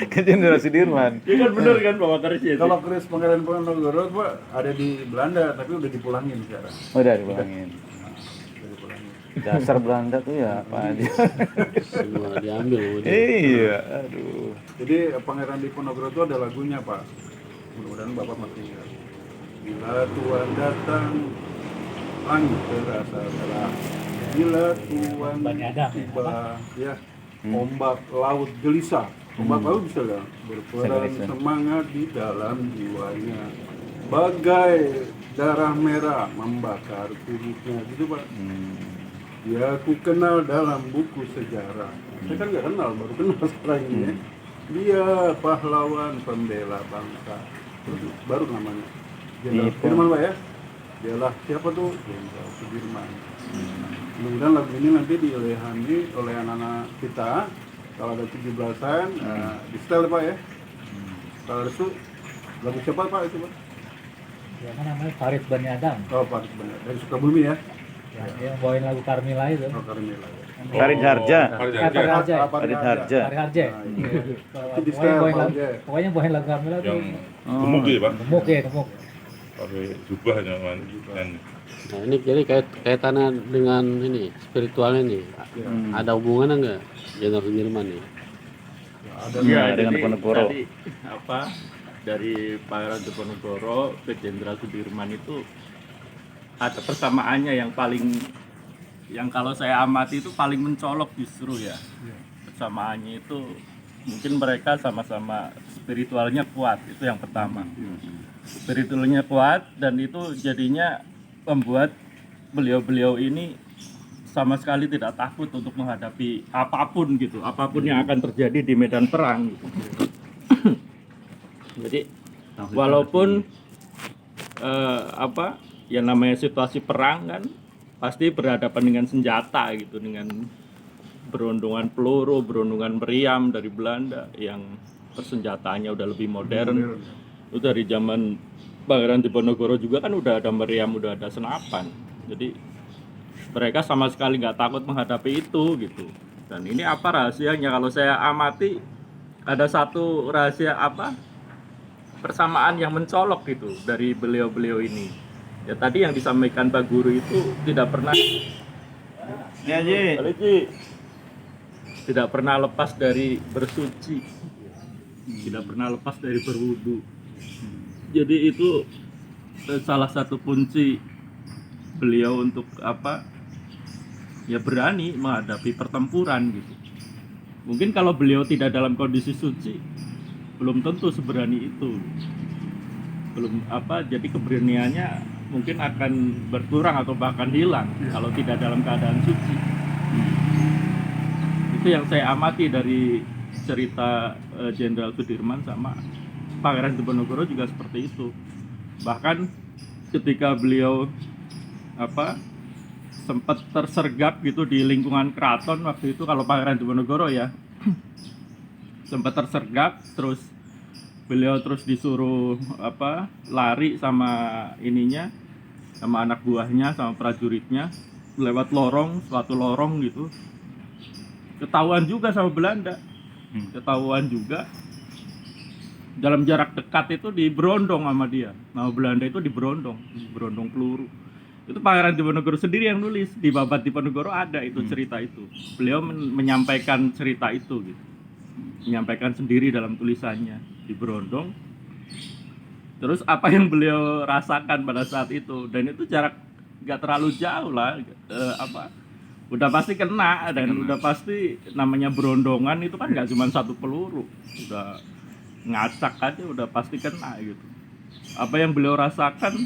S2: ke Jenderal Sudirman?
S4: Iya kan bener kan bawa kerisnya itu.
S1: Kalau keris Pangeran Diponegoro Pak ada di Belanda tapi udah dipulangin sekarang.
S2: Udah dipulangin.
S1: Udah dipulangin.
S2: Dasar Belanda tuh ya apa aja.
S3: Semua diambil sama dia.
S2: Iya, aduh.
S1: Jadi Pangeran Diponegoro itu ada lagunya Pak. Mudah-mudahan Bapak masih ingat. Bila Tuhan datang, langit terasa cerah. Bila Tuhan
S8: Bani Adam, ya,
S1: tiba, ya, ombak laut gelisah. Ombak laut bisa nggak? Berperan
S2: Gelisah.
S1: semangat di dalam jiwanya. Bagai darah merah membakar tubuhnya gitu Pak. Ya aku kenal dalam buku sejarah. Saya kan nggak kenal, baru kenal sekarang ini ya. Dia pahlawan pembela bangsa. Terus baru namanya Jenderal Sudirman Pak ya. Dialah siapa tuh? Jenderal Sudirman. Mudah-mudahan lagu ini nanti diilhami oleh anak-anak kita. Kalau ada 17-an, di setel Pak ya. Kalau itu lagu siapa Pak itu Pak?
S8: Ya kan namanya Farid Bani Adam.
S1: Oh Pak, benar. Dari Sukabumi ya.
S8: Ya, yang bawain lagu Carmila itu.
S1: Oh Karmila.
S2: Farid Harja.
S6: Farid
S8: Farid
S6: Harja.
S8: Harja.
S2: Farid Harja.
S8: Farid Harja.
S1: Nah, iya. Itu di
S8: Pokoknya
S1: setel
S8: bawain
S1: Pak
S8: lagu,
S1: ya.
S8: pokoknya bawain lagu Carmila tuh
S6: Yang gemuk ya, Pak.
S8: gemuk ya, gemuk.
S6: Pakai jubah jangan kan.
S3: Nah ini jadi kaitannya dengan ini spiritualnya nih. Ada hubungannya nggak Jenderal Sudirman nih?
S1: Ada
S5: Iya,
S2: dengan
S5: jadi
S2: Diponegoro.
S5: tadi apa dari Pangeran Diponegoro ke Jenderal Sudirman itu ada persamaannya yang kalau saya amati itu paling mencolok justru ya. Persamaannya itu mungkin mereka sama-sama spiritualnya kuat, itu yang pertama. Spiritualnya kuat dan itu jadinya membuat beliau-beliau ini sama sekali tidak takut untuk menghadapi apapun gitu, apapun yang akan terjadi di medan perang gitu. Jadi walaupun yang namanya situasi perang kan pasti berhadapan dengan senjata gitu, dengan berondongan peluru, berondongan meriam dari Belanda yang persenjataannya udah lebih modern. Itu dari zaman Pangeran Diponegoro juga kan udah ada meriam, udah ada senapan. Jadi mereka sama sekali nggak takut menghadapi itu gitu. Dan ini apa rahasianya? Kalau saya amati ada satu rahasia persamaan yang mencolok gitu dari beliau-beliau ini. Ya tadi yang disampaikan Pak Guru itu tidak pernah tidak pernah lepas dari bersuci, tidak pernah lepas dari berwudu. Jadi itu salah satu kunci beliau untuk ya berani menghadapi pertempuran gitu. Mungkin kalau beliau tidak dalam kondisi suci belum tentu seberani itu. Jadi keberaniannya mungkin akan berkurang atau bahkan hilang kalau tidak dalam keadaan suci. Itu yang saya amati dari cerita Jenderal Sudirman sama Pangeran Diponegoro juga seperti itu. Bahkan ketika beliau sempat tersergap gitu di lingkungan keraton waktu itu, kalau Pangeran Diponegoro ya sempat tersergap, terus beliau terus disuruh lari sama anak buahnya, sama prajuritnya lewat suatu lorong gitu. Ketahuan juga sama Belanda, ketahuan juga dalam jarak dekat itu diberondong sama dia, nama Belanda itu diberondong peluru. Itu Pangeran Diponegoro sendiri yang nulis di Babat Diponegoro, ada itu cerita itu. Beliau menyampaikan cerita itu gitu, menyampaikan sendiri dalam tulisannya, diberondong. Terus apa yang beliau rasakan pada saat itu, dan itu jarak nggak terlalu jauh lah, udah pasti kena, dan udah pasti namanya berondongan itu kan nggak cuma satu peluru, udah ngacak aja udah pasti kena gitu. Apa yang beliau rasakan,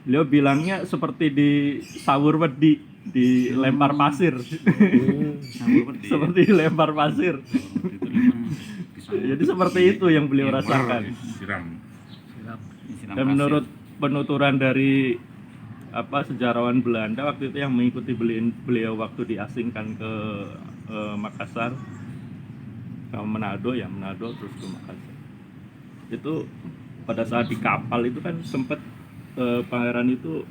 S5: beliau bilangnya seperti di sawur wedi, dilempar pasir. Seperti dilempar pasir. Jadi seperti itu yang beliau rasakan. Dan menurut penuturan dari sejarawan Belanda waktu itu yang mengikuti beliau waktu diasingkan ke Makassar, ke Manado terus ke Makassar. Itu pada saat di kapal itu kan sempat pangeran itu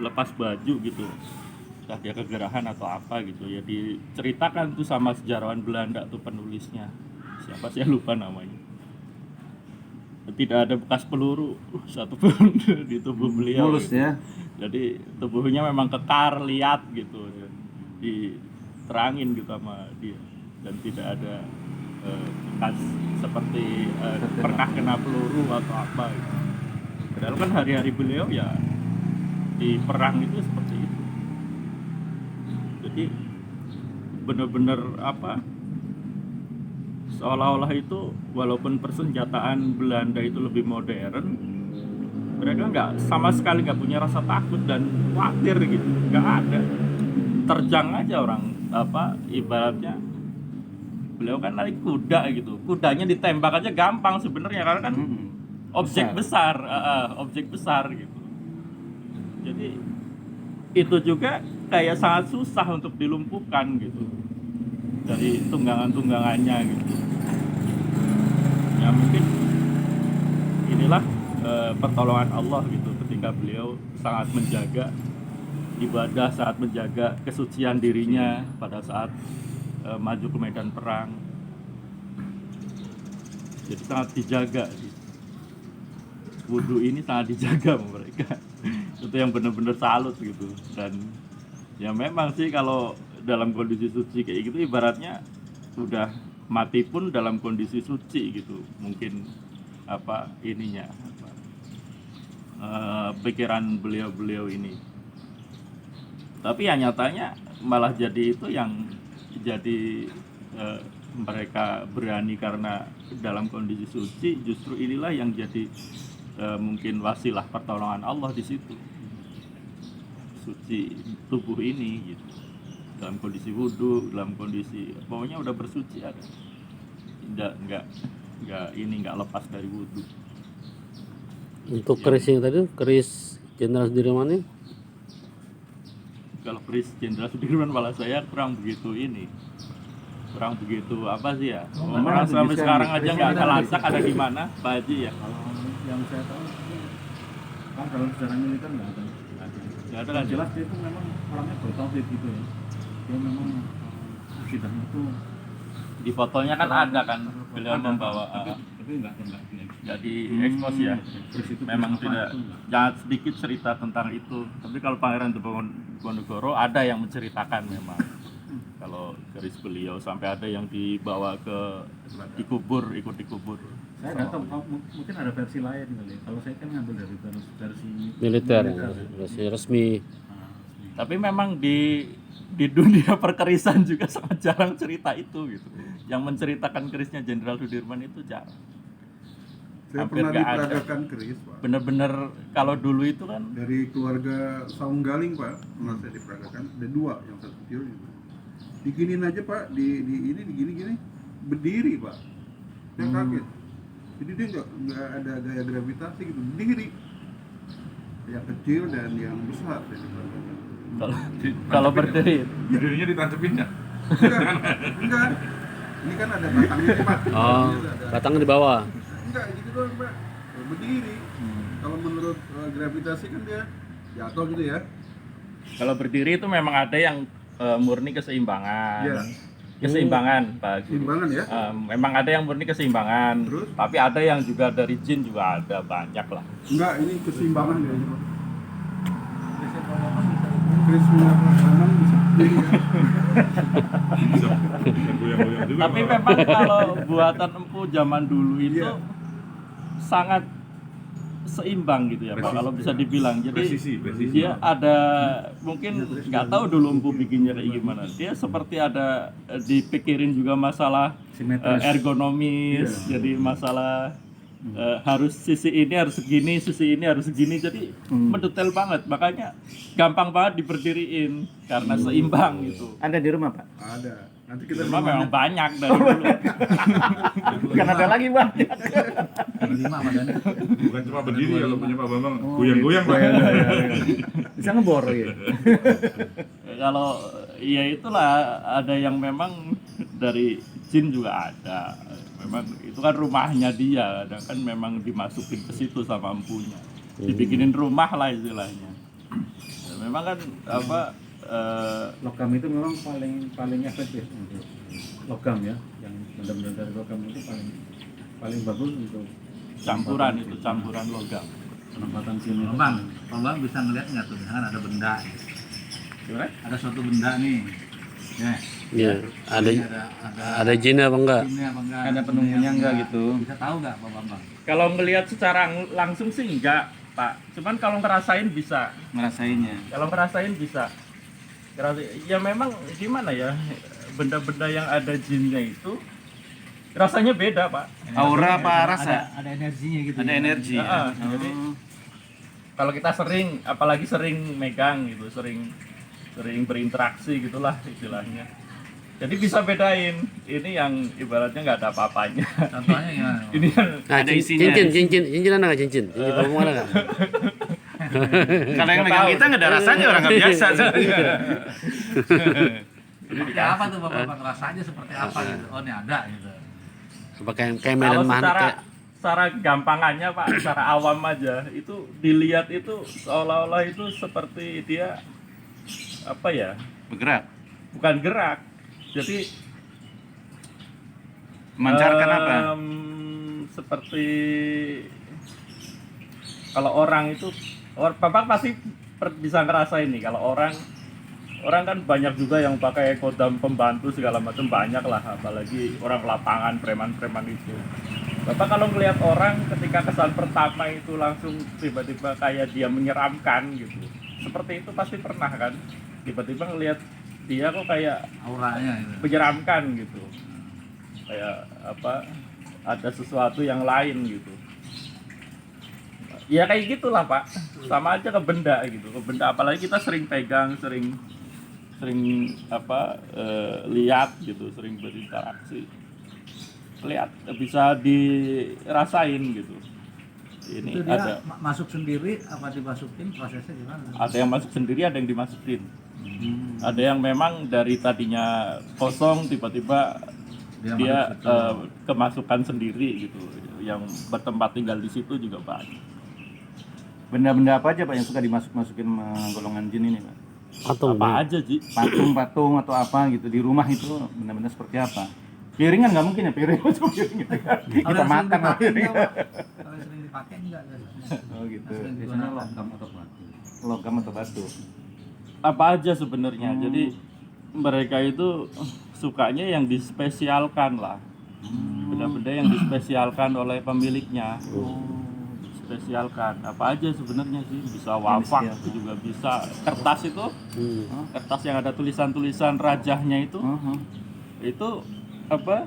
S5: lepas baju gitu, entah dia kegerahan atau apa gitu ya, diceritakan tuh sama sejarawan Belanda tuh penulisnya, siapa saya lupa namanya. Tidak ada bekas peluru satupun di tubuh beliau.
S2: Mulus
S5: gitu.
S2: ya.
S5: Jadi tubuhnya memang kekar, liat gitu, diterangin gitu sama dia, dan tidak ada bekas seperti pernah kena peluru atau apa gitu. Padahal kan hari-hari beliau ya di perang itu seperti itu. Jadi benar-benar seolah-olah itu walaupun persenjataan Belanda itu lebih modern
S4: Mereka sama sekali nggak punya rasa takut dan khawatir gitu, nggak ada. Terjang aja orang ibaratnya beliau kan naik kuda gitu, kudanya ditembak aja gampang sebenarnya karena kan objek besar gitu. Jadi itu juga kayak sangat susah untuk dilumpuhkan gitu dari tunggangan-tunggangannya gitu. Ya mungkin inilah pertolongan Allah gitu ketika beliau sangat menjaga ibadah, saat menjaga kesucian dirinya pada saat maju ke medan perang. Jadi sangat dijaga. Wudhu ini sangat dijaga sama mereka. Itu yang benar-benar salut gitu. Dan ya memang sih kalau dalam kondisi suci kayak gitu ibaratnya udah mati pun dalam kondisi suci gitu. Mungkin pikiran beliau-beliau ini. Tapi ya nyatanya malah jadi itu yang jadi mereka berani karena dalam kondisi suci, justru inilah yang jadi mungkin wasilah pertolongan Allah di situ. Suci tubuh ini gitu. Dalam kondisi wudhu, dalam kondisi pokoknya udah bersuci ada. Enggak lepas dari wudhu.
S3: Untuk keris yang tadi, keris Jenderal Sudirman ini,
S4: kalau keris Jenderal Sudirman malah saya kurang begitu apa sih ya, orang sampai sekarang aja nggak kelacak ada di mana Pak Haji ya.
S5: Kalau yang saya tahu kan dalam sejarah militer nggak ada
S4: kan
S5: jelas dia itu memang orangnya bertauhid gitu ya, dia memang akidahnya itu
S4: di fotonya kan ada kan beliau membawa
S5: tapi nggak
S4: jadi ekspos ya. Memang tidak jangan sedikit cerita tentang itu. Tapi kalau Pangeran Diponegoro ada yang menceritakan memang. Kalau keris beliau sampai ada yang dibawa ikut dikubur.
S5: Saya nggak tahu, mungkin ada versi lain kali. Kalau saya kan ngambil dari versi
S3: militer, versi resmi.
S4: Tapi memang di dunia perkerisan juga sangat jarang cerita itu gitu. Yang menceritakan kerisnya Jenderal Sudirman itu jarang.
S1: Saya
S4: Hampir
S1: pernah
S4: nggak ada.
S1: diperagakan keris, Pak.
S4: Bener-bener kalau dulu itu kan
S1: Dari keluarga Saung Galing, Pak. Pernah saya diperagakan. Ada dua, yang satu kecil gitu. Diginin aja, Pak. Digini. Berdiri, Pak. Saya kaget. Jadi dia nggak ada gaya gravitasi gitu. Berdiri. Yang kecil dan yang besar saya diperagakan.
S4: kalau berdiri
S6: Berdirinya ditancepin ya?
S1: Enggak. Ini kan ada batangnya, Pak.
S3: Oh,
S1: Ini ada-
S3: batangnya di bawah.
S1: Enggak, gitu doang, Pak. Berdiri. Kalau menurut gravitasi kan dia jatuh gitu ya.
S4: kalau berdiri itu memang ada yang murni keseimbangan.
S1: Iya.
S4: Keseimbangan, Pak.
S1: Timbangan ya.
S4: Memang ada yang murni keseimbangan.
S1: Terus?
S4: Tapi ada yang juga dari jin juga ada banyak lah.
S1: Enggak, ini keseimbangan ya. Krisnya kanan bisa berdiri ya.
S6: Bisa goyang-goyang juga.
S4: Tapi memang kalau buatan empu zaman dulu itu
S1: Iya.
S4: sangat seimbang gitu ya Pak,
S6: Presisi.
S4: kalau bisa dibilang. Jadi
S6: Presisi.
S4: dia ada mungkin nggak tahu dulu empu bikinnya kayak gimana. Dia seperti ada dipikirin juga masalah ergonomis, jadi masalah harus sisi ini harus segini, sisi ini harus segini, jadi mendetail banget, makanya gampang banget diberdiriin karena seimbang gitu.
S2: Ada di rumah, Pak?
S1: Ada. Nanti kita
S4: Cuma memang banyak dari dulu.
S2: Kan ada lagi, Bang.
S6: Bukan cuma berdiri kalau punya Pak Bambang, goyang-goyang Pak.
S2: Bisa ngebor ya.
S4: Kalau ya itulah ada yang memang dari jin juga ada. Memang itu kan rumahnya dia, dan kan memang dimasukin ke situ sama empunya. Dibikinin rumah lah istilahnya. Ya, memang kan
S5: logam itu memang paling efektif untuk logam ya, yang benar-benar dari logam itu paling bagus untuk
S4: campuran logam.
S5: penempatan sini.
S7: Bang bisa ngeliat nggak tuh, misalkan ada benda,
S4: Gimana?
S7: ada suatu benda nih, ya,
S3: Iya, ada
S7: ini
S3: ada jin apa enggak?
S7: ini apa enggak?
S2: Ada penunggunya enggak gitu?
S7: Bisa tahu nggak Pak Bambang?
S4: Kalau ngelihat secara langsung sih enggak, Pak. Cuman kalau ngerasain bisa.
S2: Ngerasainnya.
S4: Kalau ngerasain bisa. Ya memang gimana ya, benda-benda yang ada jinnya itu rasanya beda, Pak.
S2: Aura apa rasa?
S8: Ada energinya gitu.
S2: Ada energi.
S4: Ah,
S2: ya?
S4: jadi kalau kita sering, apalagi sering megang gitu, sering berinteraksi gitulah istilahnya. Jadi bisa bedain ini yang ibaratnya nggak ada apa-apanya.
S7: Contohnya gimana?
S4: Ini yang
S3: Nah,
S5: Ada isinya.
S3: cincin ada nggak cincin? Cincin pamung ada nggak?
S5: Kalau yang megang kita nggak ada rasanya, orang nggak biasa.
S7: Seperti apa tuh Bapak rasanya seperti apa gitu? Oh ini ada gitu.
S3: Apa kayak
S4: kalau
S3: Medan Mahana kayak
S4: secara gampangannya Pak, secara awam aja itu dilihat itu seolah-olah itu seperti dia apa ya?
S5: Bergerak,
S4: Bukan gerak. Jadi
S5: memancarkan apa?
S4: Seperti kalau orang itu, Bapak pasti bisa ngerasain nih kalau orang kan banyak juga yang pakai kodam pembantu segala macam, banyak lah, apalagi orang lapangan, preman-preman itu. Bapak kalau ngelihat orang ketika kesan pertama itu langsung tiba-tiba kayak dia menyeramkan gitu, seperti itu pasti pernah kan, tiba-tiba ngelihat dia kok kayak
S7: Auranya gitu.
S4: menyeramkan gitu, kayak apa, ada sesuatu yang lain gitu. Ya kayak gitulah Pak, sama aja ke benda gitu, ke benda apalagi kita sering pegang, sering apa lihat gitu, sering berinteraksi, lihat bisa dirasain gitu. Ini
S7: Itu dia
S4: ada
S7: masuk sendiri apa dimasukin, prosesnya gimana?
S4: ada yang masuk sendiri, ada yang dimasukin. Ada yang memang dari tadinya kosong tiba-tiba dia kemasukan sendiri gitu, yang bertempat tinggal di situ juga banyak.
S2: Benda-benda apa aja Pak yang suka dimasuk-masukin golongan jin ini Pak?
S3: patung.
S4: Apa aja Ji?
S2: Patung-patung atau apa gitu di rumah itu benda-benda seperti apa? Piringan nggak mungkin ya, piring masuk piring gitu kan. Kita makan lah piring.
S7: Kalau sering dipakai enggak gitu.
S2: Oh gitu.
S5: Biasanya logam atau batu.
S2: Logam atau batu.
S4: Apa aja sebenarnya. Jadi mereka itu sukanya yang dispesialkan lah. Benda-benda yang dispesialkan oleh pemiliknya. Spesialkan apa aja sebenarnya sih, bisa wafak juga bisa, kertas itu kertas yang ada tulisan-tulisan rajahnya itu apa,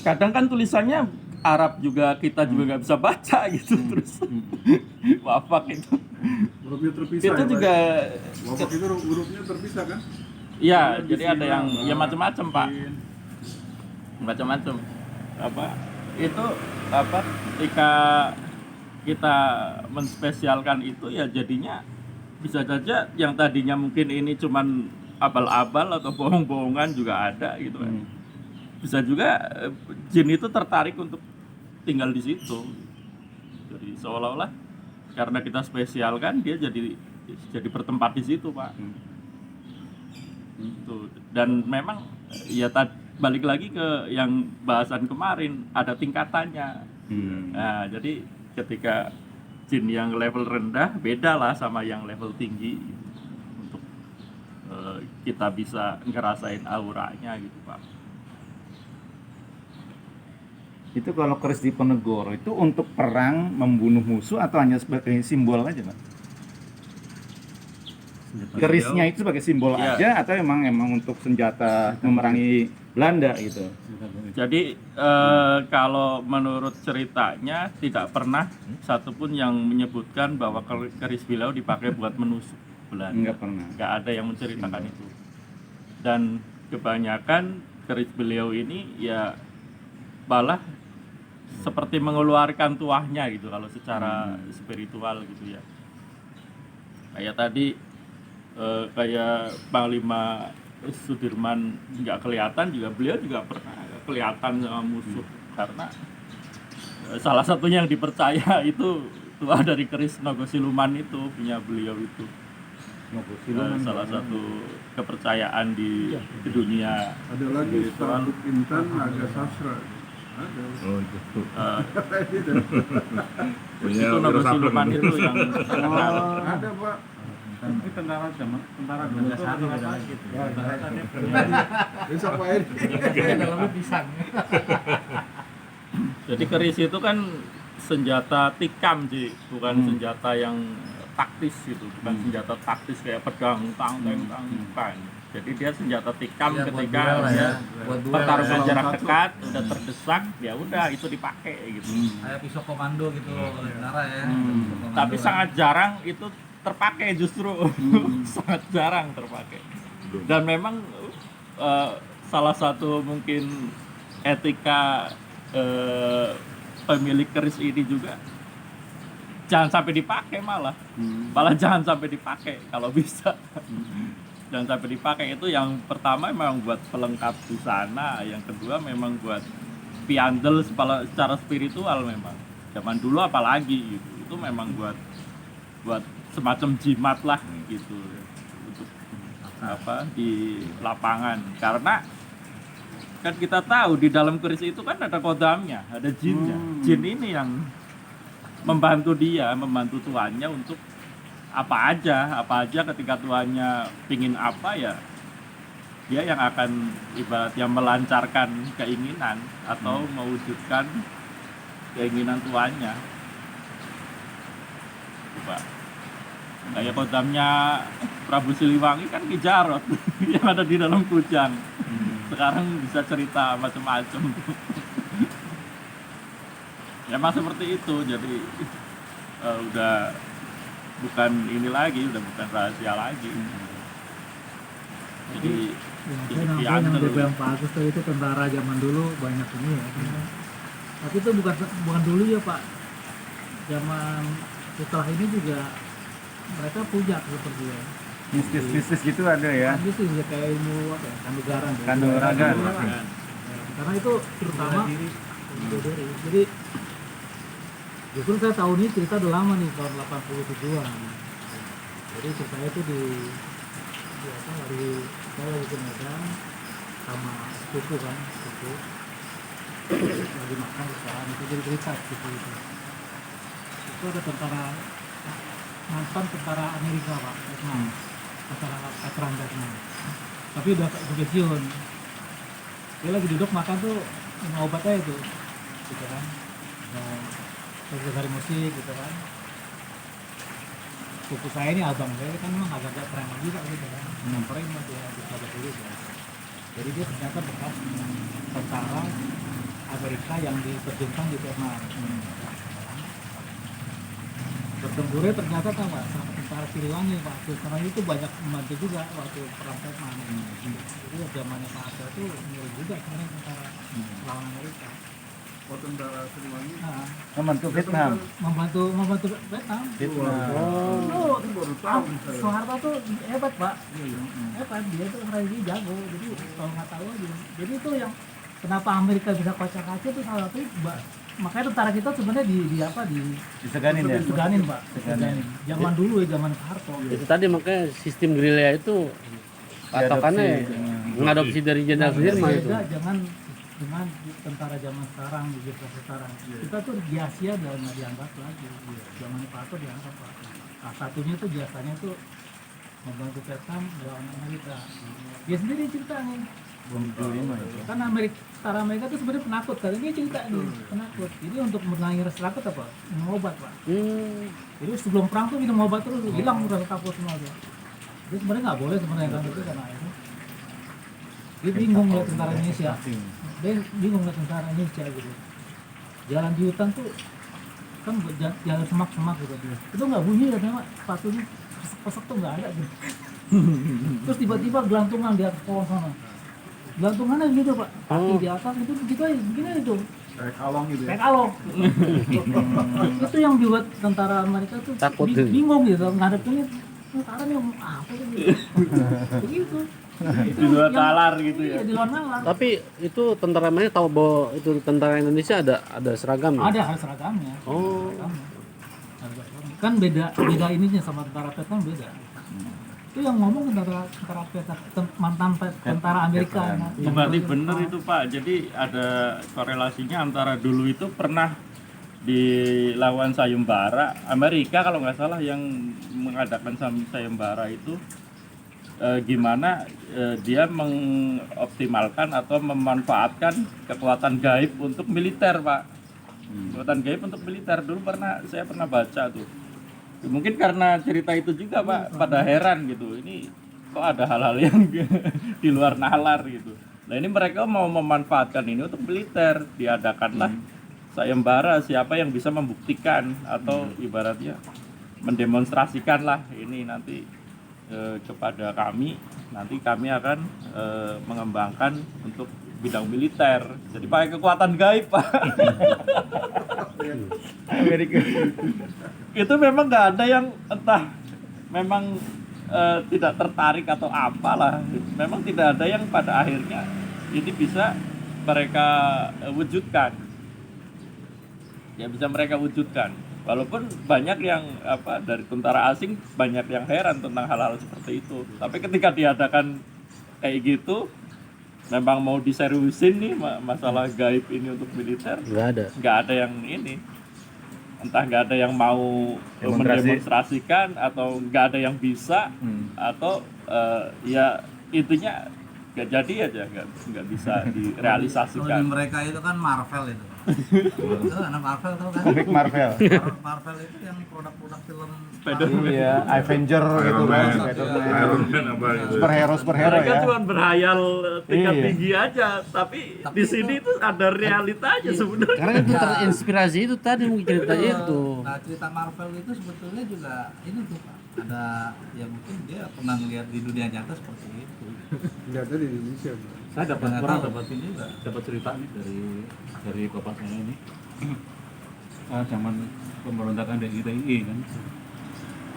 S4: kadang kan tulisannya Arab juga, kita juga nggak bisa baca gitu, terus wafak itu
S1: Hurufnya terpisah.
S4: itu
S1: ya,
S4: juga
S1: Pak? Wafak itu hurufnya terpisah kan?
S4: ya, jadi ada yang ya macam-macam Pak, macam-macam apa itu apa, ketika kita menspesialkan itu ya jadinya bisa saja yang tadinya mungkin ini cuman abal-abal atau bohong-bohongan juga ada gitu kan. Bisa juga jin itu tertarik untuk tinggal di situ. Jadi seolah-olah karena kita spesialkan dia jadi bertempat di situ Pak. Itu. Dan memang ya balik lagi ke yang bahasan kemarin, ada tingkatannya. Nah, jadi ketika jin yang level rendah beda lah sama yang level tinggi untuk kita bisa ngerasain auranya gitu Pak.
S2: Itu kalau keris Diponegoro itu untuk perang membunuh musuh atau hanya sebagai simbol aja Pak? Kerisnya itu sebagai simbol
S4: Ya.
S2: aja atau emang untuk senjata memerangi Belanda gitu?
S4: Jadi kalau menurut ceritanya tidak pernah satupun yang menyebutkan bahwa keris beliau dipakai buat menusuk Belanda.
S2: Enggak pernah.
S4: Nggak ada yang menceritakan itu. Dan kebanyakan keris beliau ini ya malah seperti mengeluarkan tuahnya gitu kalau secara spiritual gitu ya. Kayak tadi kayak Panglima Sudirman nggak kelihatan juga, beliau juga pernah kelihatan sama musuh karena salah satunya yang dipercaya itu tuah dari keris Nogosiluman itu punya beliau itu. Salah satu kepercayaan di dunia
S1: Ada lagi
S4: spiritual.
S1: Tanduk Intan Naga Sastra. Ada.
S6: Oh gitu.
S4: Itu Nogosiluman itu yang
S1: Ada Pak.
S5: Tapi tentara dulu tuh beda lagi.
S1: Besok Pak Edi.
S7: Dalamnya pisang.
S4: jadi keris itu kan senjata tikam sih, bukan senjata yang taktis gitu, bukan senjata taktis kayak pedang, tang, bukan. Jadi dia senjata tikam
S7: Iya, buat
S4: ketika
S7: duel lah ya.
S4: ya,
S7: Buat duel.
S4: pertarungan
S1: Lawan
S4: jarak
S1: satu.
S4: dekat udah terdesak, ya udah itu dipakai gitu.
S7: Kayak pisau komando gitu oleh tentara ya. Pisau komando
S4: Tapi
S7: kan.
S4: sangat jarang itu terpakai justru, sangat jarang terpakai. Dan memang salah satu mungkin etika pemilik keris ini juga jangan sampai dipakai malah jangan sampai dipakai kalau bisa. Jangan sampai dipakai, itu yang pertama memang buat pelengkap busana, yang kedua memang buat piandel secara spiritual memang. Zaman dulu apalagi gitu. Itu memang buat semacam jimat lah gitu untuk apa di lapangan. Karena kan kita tahu di dalam keris itu kan ada kodamnya, ada jinnya. Jin ini yang membantu tuannya untuk apa aja ketika tuannya pingin apa ya dia yang akan ibaratnya melancarkan keinginan atau mewujudkan keinginan tuannya. Coba kayak kodamnya Prabu Siliwangi kan Ki Jarot yang ada di dalam kujang. Sekarang bisa cerita macam-macam. Ya emang seperti itu, jadi udah bukan ini lagi, udah bukan rahasia lagi. Jadi
S8: yang yang bagus tuh itu tentara zaman dulu banyak ini ya. Tapi itu bukan dulu ya Pak. Zaman setelah ini juga mereka puja seperti ya.
S2: Mistis gitu ada ya.
S8: Mistis ya kayak ilmu apa ya? Kanuragan.
S2: Kanuragan.
S8: Karena itu terutama bunuh diri. Jadi justru saya tahu ini cerita udah lama nih, tahun 87-an. Jadi ceritanya itu di apa lagi saya lagi ke Medan sama sepupu lagi makan restoran itu jadi cerita gitu. Itu ada tentara mantan tentara Amerika Pak, Vietnam, veteran Vietnam. Tapi udah pensiun. Dia lagi duduk makan tuh minum obatnya itu, gitu kan. Terus dari musik gitu kan. Sepupu saya ini abang saya kan memang agak-agak preman juga gitu kan. Nyamperin mah dia bisa dulu ya. Jadi dia ternyata bekas tentara Amerika yang diterjunkan di Vietnam. Bertempurnya ternyata sama tentara Siliwangi Pak. Karena itu banyak membantu juga waktu perang Vietnam. Jadi zamannya Pak Harto itu mirip juga sebenarnya tentara lawan Amerika.
S1: Oh, tentara Siliwangi.
S8: Nah,
S2: Membantu Vietnam.
S8: membantu Vietnam. Oh,
S1: Baru tahu saya.
S8: Soeharto tuh hebat Pak. Hebat, dia tuh orang ini jago. Jadi kalau nggak tahu aja. Jadi itu yang kenapa Amerika bisa kocak-kacir itu salah satu makanya tentara kita sebenarnya
S2: Diseganin ya.
S8: diseganin Pak. Diseganin. Zaman dulu ya, zaman Soeharto.
S3: Itu tadi makanya sistem gerilya itu patokannya mengadopsi dari Jenderal Sudirman itu.
S8: Beda dengan tentara zaman sekarang di sekarang. Kita tuh di Asia udah nggak dianggap lagi. Zaman Pak Harto dianggap Pak. Nah, satunya tuh biasanya tuh membantu Vietnam melawan Amerika. Dia sendiri cerita nih. Kan tentara Amerika tuh sebenarnya penakut. Kali ini cerita nih penakut. Jadi untuk menangani rasa takut apa? Minum obat Pak. Jadi sebelum perang tuh minum obat terus hilang rasa takut semua tuh. Jadi sebenarnya nggak boleh sebenarnya kan itu karena itu. Dia bingung lihat tentara Indonesia. Dia bingung lihat tentara Indonesia gitu. Jalan di hutan tuh kan jalan semak-semak gitu. Itu nggak bunyi katanya Pak. Sepatunya pesek-pesek tuh nggak ada gitu. Terus tiba-tiba gelantungan di atas pohon sana. Gelantungannya gitu Pak. Kaki di atas itu begitu aja begini itu.
S1: Kayak kalong gitu ya.
S8: Kayak kalong. Itu yang dibuat tentara Amerika tuh
S3: Takut.
S8: bingung gitu ngadepinnya tentara nih apa gitu. Begitu.
S4: Di luar nalar gitu ya.
S8: Iya, di luar nalar.
S3: Tapi itu tentara mana tahu bahwa itu tentara Indonesia ada seragam ya?
S8: Ada seragamnya.
S3: Oh.
S8: Seragamnya. Kan beda ininya sama tentara Vietnam beda. Itu yang ngomong tentara Vietnam, mantan tentara Amerika.
S4: Ya, berarti benar itu Pak. Jadi ada korelasinya antara dulu itu pernah dilawan sayembara Amerika kalau nggak salah yang mengadakan sayembara itu gimana dia mengoptimalkan atau memanfaatkan kekuatan gaib untuk militer Pak. Kekuatan gaib untuk militer dulu saya pernah baca tuh. Mungkin karena cerita itu juga Pak pada heran gitu. Ini kok ada hal-hal yang di luar nalar gitu. Nah ini mereka mau memanfaatkan ini untuk militer, diadakanlah sayembara siapa yang bisa membuktikan atau ibaratnya mendemonstrasikan lah ini nanti kepada kami, nanti kami akan mengembangkan untuk bidang militer. Jadi pakai kekuatan gaib, Pak. Itu memang nggak ada yang entah memang tidak tertarik atau apalah. Memang tidak ada yang pada akhirnya ini bisa mereka wujudkan. Ya bisa mereka wujudkan. Walaupun banyak yang dari tentara asing banyak yang heran tentang hal-hal seperti itu. Tapi ketika diadakan kayak gitu, memang mau diseriusin nih masalah gaib ini untuk militer, nggak ada yang ini, entah nggak ada yang mau mendemonstrasikan atau nggak ada yang bisa atau ya intinya nggak jadi aja, nggak bisa
S7: Kalau
S4: direalisasikan.
S7: di mereka itu kan Marvel itu. Itu anak Marvel tau kan?
S2: Komik Marvel.
S7: Marvel itu yang produk-produk film
S2: Iya, Avenger gitu kan.
S6: Iron Man apa gitu.
S2: Superhero
S4: Mereka
S2: ya.
S4: cuma berhayal tingkat
S2: Iya.
S4: tinggi aja, tapi di sini itu ada realitanya sebenarnya.
S3: Karena itu terinspirasi itu tadi mungkin ceritanya itu.
S7: Nah cerita Marvel itu sebetulnya juga ini tuh Pak. Ada ya mungkin dia pernah ngeliat di dunia nyata seperti itu.
S1: Nggak ada di Indonesia.
S5: Saya dapat
S7: Nggak
S5: orang
S7: tahu.
S5: dapatin juga dapat cerita nih dari bapak saya ini. Zaman pemberontakan DIY kan.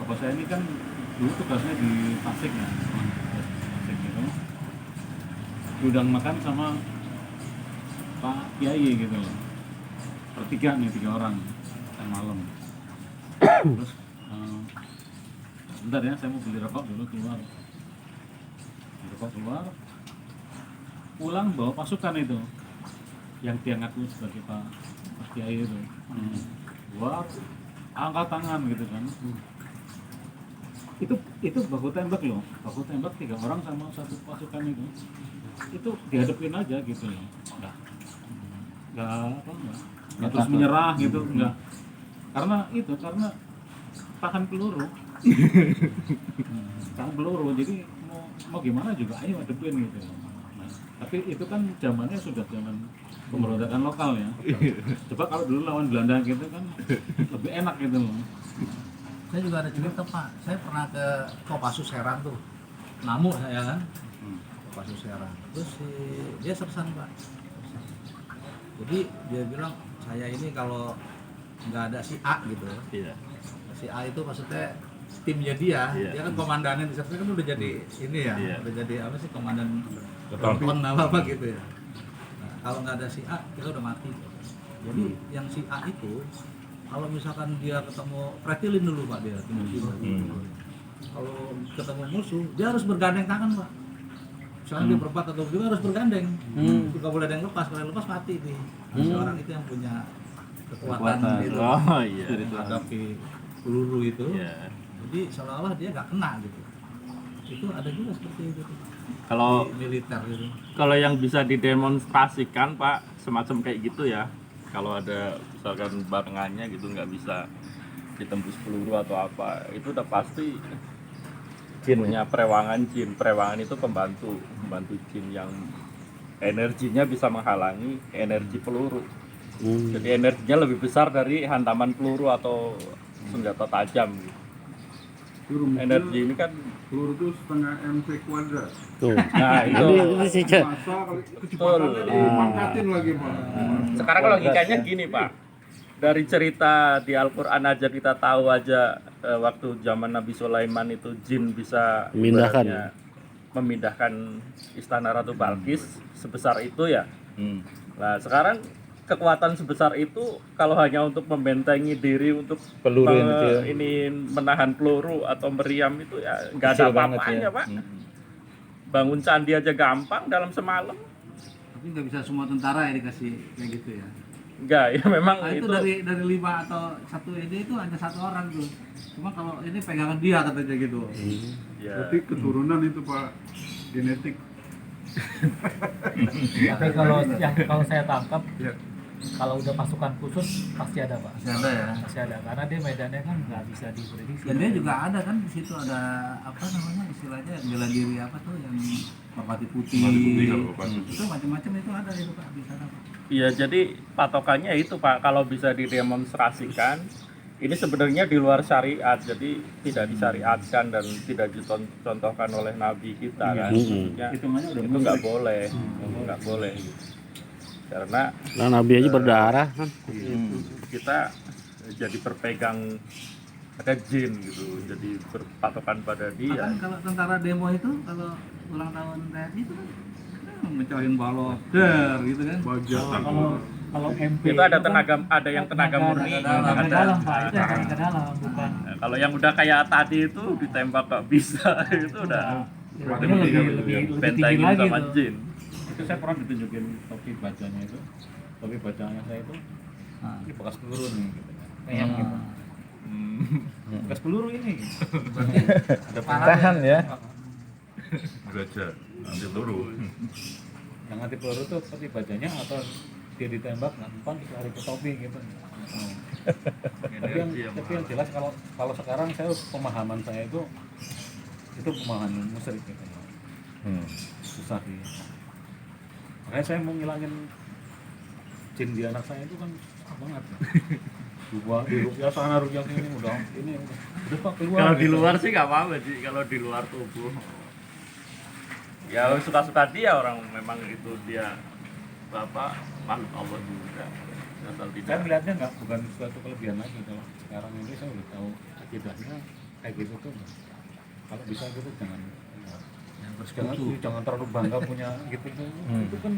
S5: Bapak saya ini kan dulu tugasnya di Tasik ya. Tasik gitu. Diundang makan sama Pak Kiai gitu loh. Bertiga nih, 3 orang makan malam. Terus bentar ya, saya mau beli rokok dulu keluar. Rokok keluar, pulang bawa pasukan itu yang dia ngaku sebagai Pak Kiai itu. Keluar, angkat tangan gitu kan. Itu baku tembak loh, baku tembak 3 orang sama 1 pasukan itu dihadapin aja gitu loh. Nggak terus menyerah gitu, enggak. Karena tahan peluru. Tahan peluru, jadi mau gimana juga ayo hadepin gitu. Nah, tapi itu kan zamannya sudah zaman pemberontakan lokal ya. Coba kalau dulu lawan Belanda gitu kan lebih enak gitu loh.
S7: Saya juga ada cerita Pak. Saya pernah ke Kopassus Serang tuh. Namu saya kan. Kopassus Serang. Terus dia sersan Pak. Jadi dia bilang saya ini kalau nggak ada si A gitu.
S4: Iya.
S7: Si A itu maksudnya timnya dia.
S4: Iya.
S7: Dia kan komandannya di sana kan udah jadi ini ya.
S4: Iya.
S7: Udah jadi apa sih komandan
S6: Betul.
S7: pon apa gitu ya. Nah, kalau nggak ada si A kita udah mati. Jadi yang si A itu kalau misalkan dia ketemu pretilin dulu Pak dia kalau ketemu musuh dia harus bergandeng tangan Pak. Misalnya dia berempat atau berdua harus bergandeng. Nggak boleh ada yang lepas, kalau yang lepas mati nih. Nah, orang itu yang punya kekuatan itu
S4: Oh iya.
S7: menghadapi peluru itu.
S4: Iya.
S7: Jadi seolah-olah dia nggak kena gitu. Itu ada juga seperti itu tuh,
S4: Kalau
S7: di militer gitu.
S4: kalau yang bisa didemonstrasikan Pak semacam kayak gitu ya, kalau ada misalkan barengannya gitu nggak bisa ditembus peluru atau apa, itu udah pasti jinnya perewangan jin. Perewangan itu pembantu jin yang energinya bisa menghalangi energi peluru. Jadi energinya lebih besar dari hantaman peluru atau senjata tajam gitu. Energi ini kan
S1: Peluru itu setengah MC kuadrat.
S3: Tuh.
S4: nah itu
S3: Ini sih Cak.
S1: Masa kecepatannya dimangkatin lagi Pak.
S4: sekarang logikanya gini Pak, dari cerita di Al-Quran aja kita tahu aja waktu zaman Nabi Sulaiman itu jin bisa
S3: Memindahkan.
S4: ibaratnya memindahkan istana Ratu Balkis sebesar itu ya. Nah sekarang kekuatan sebesar itu kalau hanya untuk membentengi diri untuk
S2: Peluru itu ya.
S4: ini menahan peluru atau meriam itu ya nggak ada
S2: Kecil banget
S4: apa-apanya
S2: ya.
S4: Pak. Bangun candi aja gampang dalam semalam.
S7: Tapi nggak bisa semua tentara ya dikasih kayak gitu ya.
S4: Enggak ya memang
S7: Nah, itu dari 5 atau 1 ini itu hanya 1 orang tuh. Cuma kalau ini pegangan dia katanya gitu.
S4: ya.
S1: Berarti keturunan itu Pak, genetik.
S8: Tapi kalau saya tangkap
S1: Ya.
S8: kalau udah pasukan khusus pasti ada Pak.
S7: Masih ada ya.
S8: Masih ada karena dia medannya kan nggak bisa diprediksi.
S7: Dan dia juga ada kan di situ ada apa namanya istilahnya bela diri apa tuh yang merpati putih.
S6: Merpati putih kalau merpati putih.
S7: Itu macam-macam itu ada itu Pak di sana Pak.
S9: Iya, jadi patokannya itu Pak, kalau bisa didemonstrasikan, ini sebenarnya di luar syariat, jadi tidak disyariatkan dan tidak dicontohkan oleh Nabi kita kan. Maksudnya,
S5: Hitungannya udah
S9: itu nggak boleh, nggak boleh. Gitu. Karena
S3: Nah, Nabi aja berdarah kan.
S9: kita jadi berpegang ada jin gitu, jadi berpatokan pada dia.
S7: Bahkan kalau tentara demo itu kalau ulang tahun TNI itu kan mecahin balok gitu kan.
S1: Baja.
S8: Kalau MP
S9: Itu ada
S8: kan
S9: tenaga, ada yang tenaga murni,
S8: tenaga
S9: ada.
S8: dalam Pak, itu yang tenaga dalam bukan.
S9: Nah, kalau yang udah kayak tadi itu ditembak nggak bisa, itu udah
S8: Ini lebih tinggi
S9: bentengin
S8: lagi
S9: sama
S8: tuh.
S9: jin.
S5: Itu saya pernah ditunjukin topi bajanya itu. Topi bajanya saya itu ini bekas peluru nih gitu. Kayak gitu. Bekas peluru ini. Ada
S7: Tahan
S2: ya.
S6: Baja, nanti turun.
S5: yang anti peluru tuh topi bajanya atau dia ditembak nampan terus lari ke topi gitu. Tapi yang jelas kalau sekarang saya pemahaman saya itu pemahaman musyrik gitu. Susah sih. Makanya saya mau ngilangin jin di anak saya itu kan susah banget. Dua di rupiah sana rupiah sini udah Pak keluar.
S9: Kalau di
S5: gitu.
S9: luar sih nggak apa-apa sih, kalau di luar tubuh. Ya suka-suka dia, orang memang itu dia makhluk Allah juga. Asal
S5: Saya
S9: tidak.
S5: melihatnya bukan suatu kelebihan lagi kalau sekarang ini saya udah tahu akidahnya kayak gitu tuh. Kalau bisa gitu jangan terlalu bangga punya gitu tuh. Itu kan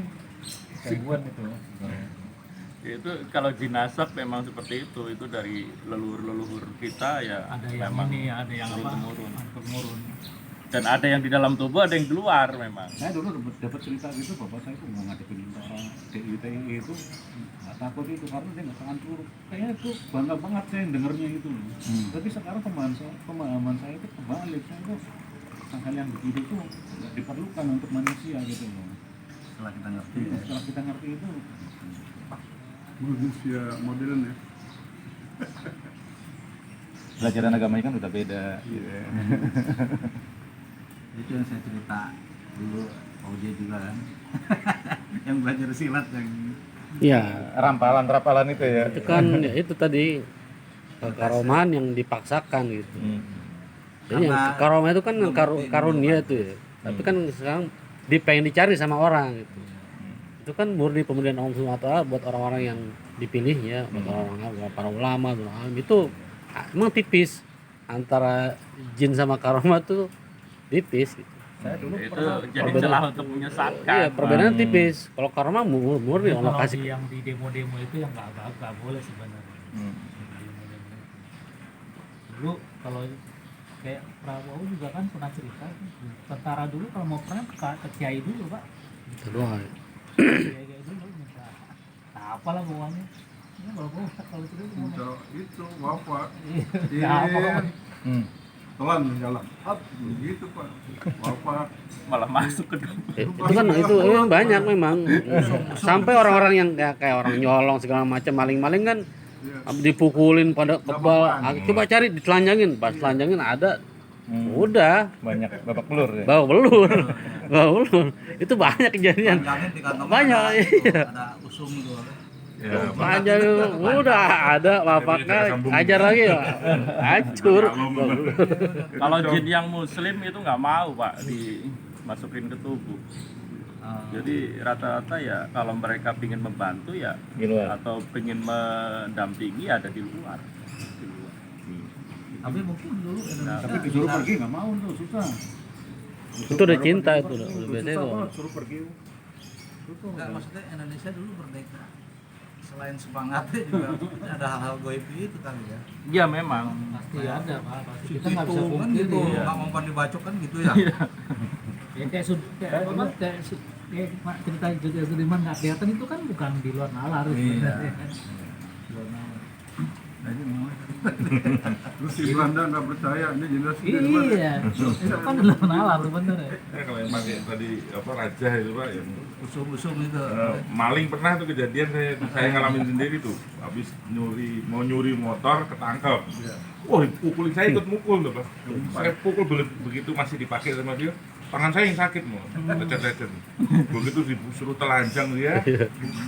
S5: gangguan itu.
S9: Itu kalau jinasab memang seperti itu dari leluhur kita ya
S8: Ada yang
S9: memang
S8: ini, ada yang apa?
S9: temurun.
S8: Temurun.
S9: Dan ada yang di dalam tubuh, ada yang di luar memang.
S5: Saya dulu dapat cerita gitu, bapak saya itu mau ngadepin tentara TNI itu nggak takut itu karena dia nggak tangan peluru. Kayaknya itu bangga banget saya dengernya itu. Tapi sekarang pemahaman saya itu kebalik. Saya itu hal yang begitu tuh nggak diperlukan untuk manusia gitu loh.
S7: Setelah kita ngerti ya.
S5: Setelah kita ngerti itu,
S1: Manusia modern ya.
S2: Pelajaran agamanya kan udah beda. Gitu.
S7: Itu yang saya cerita dulu OJ juga kan. Yang belajar silat yang
S3: Iya,
S2: Rampalan itu ya.
S3: itu kan ya itu tadi karoman yang dipaksakan gitu. Jadi yang
S7: Karena
S3: karomah itu kan
S7: belum ngerti
S3: karunia
S7: dulu,
S3: itu ya. Tapi kan sekarang pengen dicari sama orang gitu. Itu kan murni pemberian Allah Subhanahu wa taala buat orang-orang yang dipilih ya, buat orang-orang buat para ulama, buat alim itu emang tipis antara jin sama karomah tuh tipis gitu.
S5: saya dulu
S9: Itu
S5: pernah
S9: jadi celah untuk menyesatkan.
S3: Iya, perbedaannya tipis. Kalau karomah murni Allah
S8: Kalau
S3: kasih.
S8: yang di demo-demo itu yang nggak boleh sebenarnya. Demo-demo. Dulu kalau kayak Prabowo juga kan pernah cerita, tentara dulu kalau mau perang ke kiai dulu Pak.
S3: Kedua.
S8: Kiai dulu minta apalah bawahnya. Ya kalau itu dulu mau
S1: Itu bapak.
S8: ya apa pokoknya.
S1: Pelan jalan. Begitu Pak. Bapak.
S9: Malah masuk ke dalam.
S3: Itu kan itu memang banyak memang. Sampai orang-orang yang kayak orang nyolong segala macam maling-maling kan dipukulin pada kebal. Coba cari ditelanjangin, pas telanjangin ada. Udah
S2: Banyak babak belur ya.
S3: bawa belur. Bawa belur. Itu banyak kejadian.
S7: panjangin di kantong
S3: Banyak, iya.
S7: ada usung gitu.
S6: Ya,
S3: Panjang udah ada bapaknya ajar lagi ya. Hancur.
S9: Kalau jin yang muslim itu nggak mau Pak dimasukin ke tubuh. Jadi rata-rata ya kalau mereka ingin membantu ya
S2: Di luar.
S9: atau ingin mendampingi ada di luar.
S7: Tapi mungkin dulu Indonesia
S5: tapi disuruh pergi nggak mau tuh susah.
S3: Itu udah cinta itu udah biasanya
S5: Susah
S3: itu.
S5: banget suruh pergi.
S7: enggak, maksudnya Indonesia dulu merdeka. Selain semangatnya juga ada hal-hal goib itu kali ya.
S9: Iya memang.
S8: Pasti ada Pak, pasti kita
S7: Gitu
S8: nggak bisa
S7: kan
S8: pungkiri
S7: gitu,
S8: ya.
S7: nggak mempan dibacok kan gitu ya.
S8: Ya kayak Pak cerita juga Sudirman nggak kelihatan itu kan bukan di luar nalar sebenarnya kan. Di luar nalar.
S7: Jadi memang
S1: Terus si Belanda nggak percaya, ini jelas dari mana?
S8: Iya, itu kan udah nalar bener ya.
S6: Kalau yang pakai tadi apa raja itu Pak, yang
S7: Usum-usum itu.
S6: maling pernah tuh kejadian saya ngalamin sendiri tuh. Habis mau nyuri motor ketangkep. Wah, dipukulin, saya ikut mukul tuh Pak. Saya pukul begitu masih dipakai sama dia. Tangan saya yang sakit mau, lecet-lecet. Begitu disuruh telanjang dia,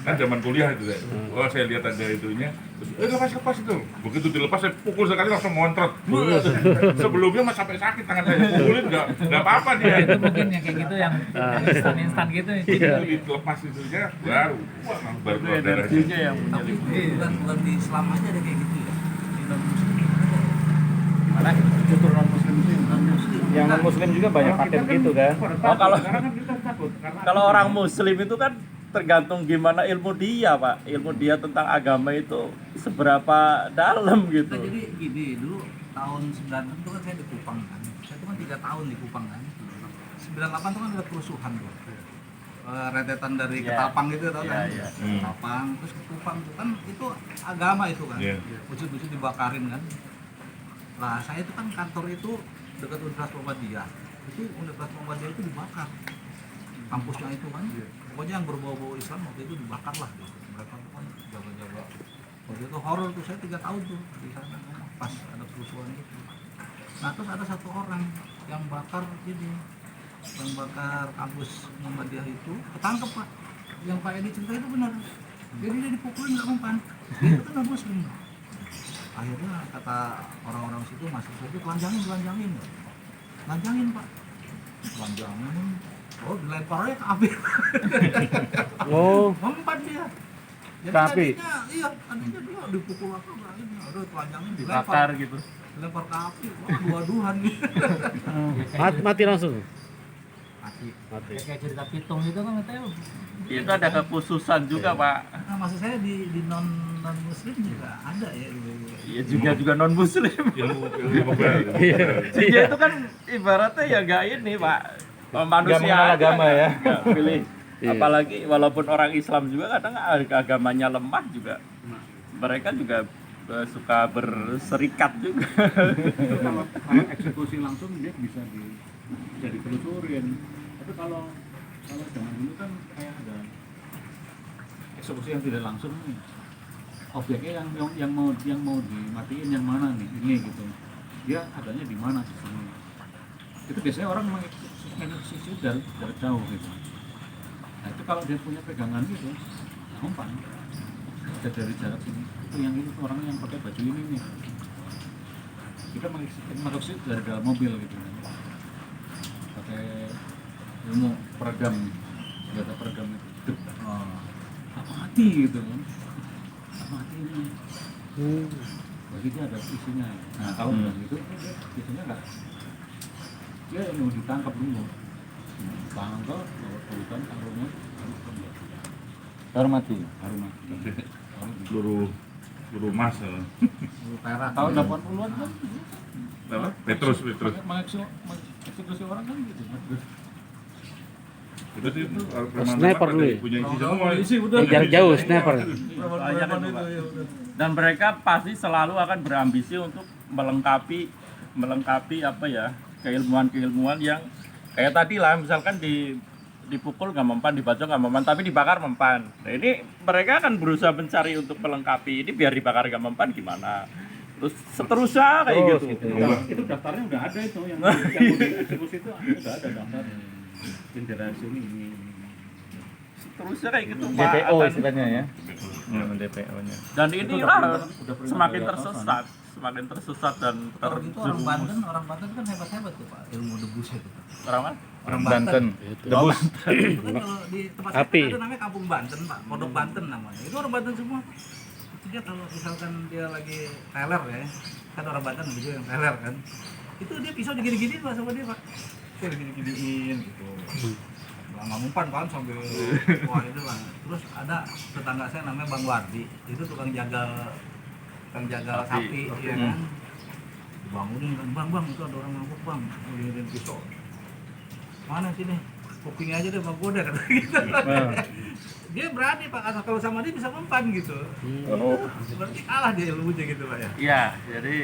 S6: kan zaman kuliah itu ya. Oh saya lihat ada itunya, lepas itu. Begitu dilepas saya pukul sekali langsung montrot. Sebelumnya mas sampai sakit tangan saya pukulin nggak apa-apa dia.
S8: Itu mungkin yang kayak gitu yang instan gitu.
S6: Begitu dilepas itunya baru keluar darahnya.
S9: yang
S7: Tapi bukan di Islam aja ada kayak gitu ya. Di non-muslim
S2: Mana? Justru non-muslim sih. Yang non-muslim juga banyak pakai begitu kan.
S9: Oh, kalau orang muslim itu kan tergantung gimana ilmu dia, Pak. Ilmu dia tentang agama itu seberapa dalam gitu.
S7: Nah, jadi gini, dulu tahun 96 itu kan saya di Kupang kan. Saya itu kan 3 tahun di Kupang kan. 98 itu kan ada kerusuhan tuh. Rentetan dari Ketapang gitu tau kan. Ketapang terus ke Kupang itu kan itu agama itu kan. Masjid-masjid dibakarin kan. Nah, saya itu kan kantor itu dekat Universitas Muhammadiyah. Itu Universitas Muhammadiyah itu dibakar. Kampusnya itu kan. Pokoknya yang berbau-bau Islam waktu itu dibakar lah gitu. Mereka kan jaga-jaga. Waktu itu horor tuh, saya 3 tahun tuh di sana pas ada kerusuhan itu. Nah, terus ada satu orang yang bakar ini, yang bakar kampus Muhammadiyah itu ketangkep Pak. Yang Pak Edi cerita itu benar. Jadi dia dipukulin nggak mempan. Dia itu kan muslim. Akhirnya kata orang-orang situ masuk situ telanjangin Pak. Telanjangin. Oh, dilemparnya ke api.
S3: Oh,
S7: Mempan dia. Jadi
S2: Ke api?
S7: tadinya dia dipukul apa enggak ini. Aduh, telanjangin
S9: Dibakar gitu.
S7: dilempar ke api. Wah, dua-duhan gitu.
S3: mati langsung.
S7: Mati.
S8: Kayak cerita pitung itu kan katanya
S9: Itu ada kekhususan juga, Pak.
S7: Nah, maksud saya di non muslim juga ada ya gitu.
S9: Iya juga non muslim.
S6: Ilmu kebal.
S9: Dia itu kan ibaratnya ya nggak ini, Pak. Manusia
S2: mengenal
S9: aja,
S2: agama ya.
S9: nggak pilih. Apalagi walaupun orang Islam juga kadang agamanya lemah juga. Mereka juga suka berserikat juga.
S5: Kalau eksekusi langsung dia bisa ditelusurin. Tapi kalau zaman dulu kan kayak ada eksekusi yang tidak langsung nih. Objeknya yang mau dimatiin yang mana nih ini gitu. Dia adanya di mana sih sini. Itu biasanya orang mengeksekusi dari jauh gitu. Nah itu kalau dia punya pegangan gitu, gampang. Dari jarak sini itu yang ini orangnya yang pakai baju ini nih. Kita mengeksekusi dari dalam mobil gitu kan. Pakai ilmu peredam, senjata peredam itu. Apa mati gitu kan. Mati ini. Jadi dia ada isinya. Nah kalau gitu biasanya enggak. Dia mau ditangkap dulu. Tangkap, bawa ke hutan, taruhnya,
S2: Baru mati.
S6: Peluru emas.
S7: Perak.
S5: Tahun 80-an kan.
S6: Apa? Petrus.
S5: Mengeksekusi orang kan gitu.
S6: Itu sih
S3: Sniper dulu ya?
S6: punya isi semua.
S3: Jarak jauh sniper.
S9: Banyak itu, Pak. Dan mereka pasti selalu akan berambisi untuk melengkapi apa ya, keilmuan yang kayak tadi lah, misalkan dipukul nggak mempan, dibacok nggak mempan, tapi dibakar mempan. Nah ini mereka akan berusaha mencari untuk melengkapi ini biar dibakar nggak mempan gimana. Terus seterusnya kayak gitu.
S5: Itu daftarnya udah ada itu yang eksekusi itu udah ada daftarnya. Interaksi ini.
S9: Seterusnya kayak gitu, Pak.
S2: DPO istilahnya ya.
S9: DPO-nya. Dan inilah semakin tersesat dan
S7: Kalau gitu orang Banten kan hebat-hebat tuh Pak, ilmu debusnya tuh.
S9: orang mana?
S7: Orang
S2: Banten. Debus.
S7: Itu kan kalau di tempat saya
S3: Api.
S7: kan ada namanya Kampung Banten Pak, Pondok Banten namanya. Itu orang Banten semua. Itu dia kalau misalkan dia lagi teler ya, kan orang Banten begitu yang teler kan. Itu dia pisau digini-giniin Pak sama dia Pak. Dia digini-giniin gitu. Nggak mempan kan sambil wah itu lah. Terus ada tetangga saya namanya Bang Wardi, itu tukang jaga sapi ya kan. Dibangunin kan, bang itu ada orang mabuk bang, ngelirin pisau. Mana sini? kupingnya aja deh Bang Goda kata gitu. Dia berani Pak, kalau sama dia bisa mempan gitu. Berarti kalah dia ilmunya gitu Pak ya.
S9: Iya, jadi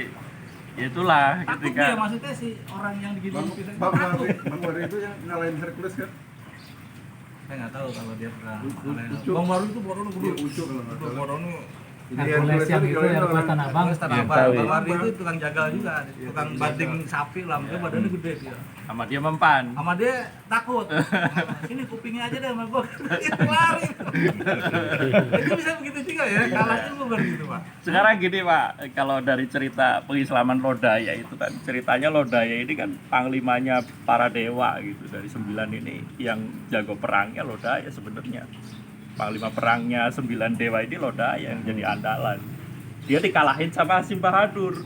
S9: itulah
S7: Takut
S9: ketika
S7: dia maksudnya si orang yang digini kita
S1: Bang
S7: takut.
S1: Wari itu yang ngalahin Hercules kan?
S7: Saya nggak tahu kalau dia pernah.
S1: Ucuk.
S7: Bang Baru itu Borono
S1: Dia ucuk kalau nggak salah.
S7: Borono.
S8: Hercules yang itu yang buat Tanah Abang.
S7: Tanah Abang.
S3: tahu ya.
S7: Bang Wari itu tukang jagal juga, tukang banting sapi lah, dia badannya gede dia.
S9: sama dia mempan.
S7: Sama dia takut. Sini kupingnya aja deh sama gua. Dia lari. Itu bisa begitu juga ya, kalahnya juga begitu Pak.
S9: Sekarang gini Pak, kalau dari cerita pengislaman Lodaya itu kan ceritanya Lodaya ini kan panglimanya para dewa gitu, dari 9 ini yang jago perangnya Lodaya sebenarnya. Panglima perangnya 9 dewa ini Lodaya yang jadi andalan. Dia dikalahin sama Hasim Bahadur.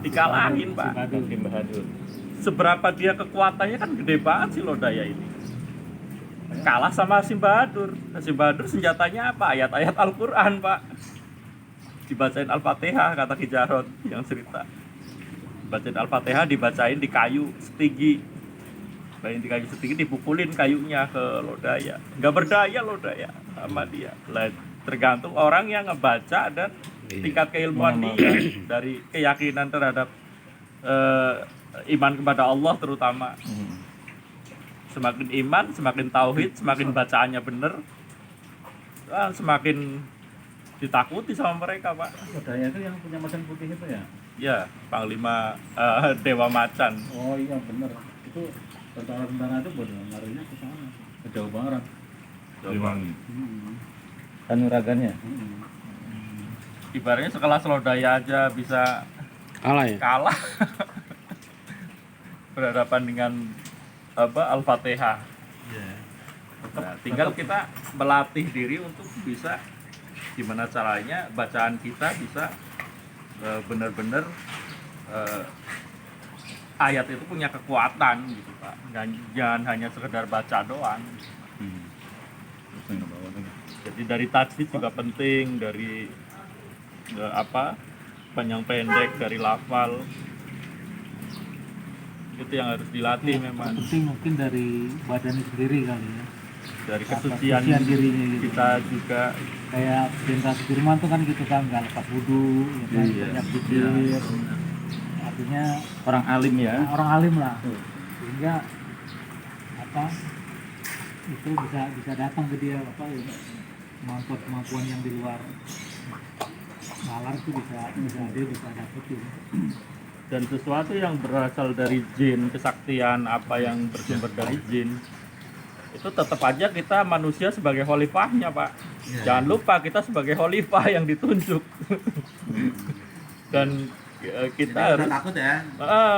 S9: Dikalahin Pak.
S3: Hasim Bahadur.
S9: Seberapa dia kekuatannya kan gede banget sih Lodaya ini. Kalah sama Hasim Bahadur. Hasim Bahadur senjatanya apa? Ayat-ayat Al-Quran Pak. Dibacain Al-Fatihah kata Ki Jarod yang cerita. Bacain Al-Fatihah dibacain di kayu setinggi. Bacain di kayu setinggi, dipukulin kayunya ke Lodaya. Nggak berdaya Lodaya sama dia. Tergantung orang yang ngebaca dan tingkat keilmuan dia, dari keyakinan terhadap iman kepada Allah terutama. Semakin iman, semakin tauhid, semakin bacaannya bener, semakin ditakuti sama mereka Pak.
S5: Lodaya itu yang punya macan putih itu ya?
S9: Ya, Panglima Dewa Macan.
S5: Oh iya bener. Itu tentara-tentara itu bodoh larinya ke sana, ke Jawa Barat.
S6: Liwangi.
S2: Kanuragannya.
S9: Ibaratnya sekelas Lodaya aja bisa
S3: Kalah ya?
S9: kalah berhadapan dengan Al-Fatihah. Nah, tinggal kita melatih diri untuk bisa gimana caranya bacaan kita bisa benar-benar ayat itu punya kekuatan gitu Pak. Jangan hanya sekedar baca doang. Jadi dari tajwid juga penting, dari panjang pendek, dari lafal. Itu yang harus dilatih memang.
S8: Penting mungkin dari badannya sendiri kali ya.
S9: Dari kesucian
S8: dirinya gitu.
S9: kita juga.
S8: Kayak Jenderal Sudirman tuh kan gitu kan, nggak lepas wudhu, ya kan, banyak zikir. Artinya
S2: Orang alim ya.
S8: orang alim lah, sehingga itu bisa datang ke dia kemampuan yang di luar nalar itu bisa dapetin.
S9: Dan sesuatu yang berasal dari jin, kesaktian apa yang bersumber dari jin, itu tetap aja kita manusia sebagai khalifahnya Pak. Jangan lupa kita sebagai khalifah yang ditunjuk. Dan kita harus
S7: takut ya.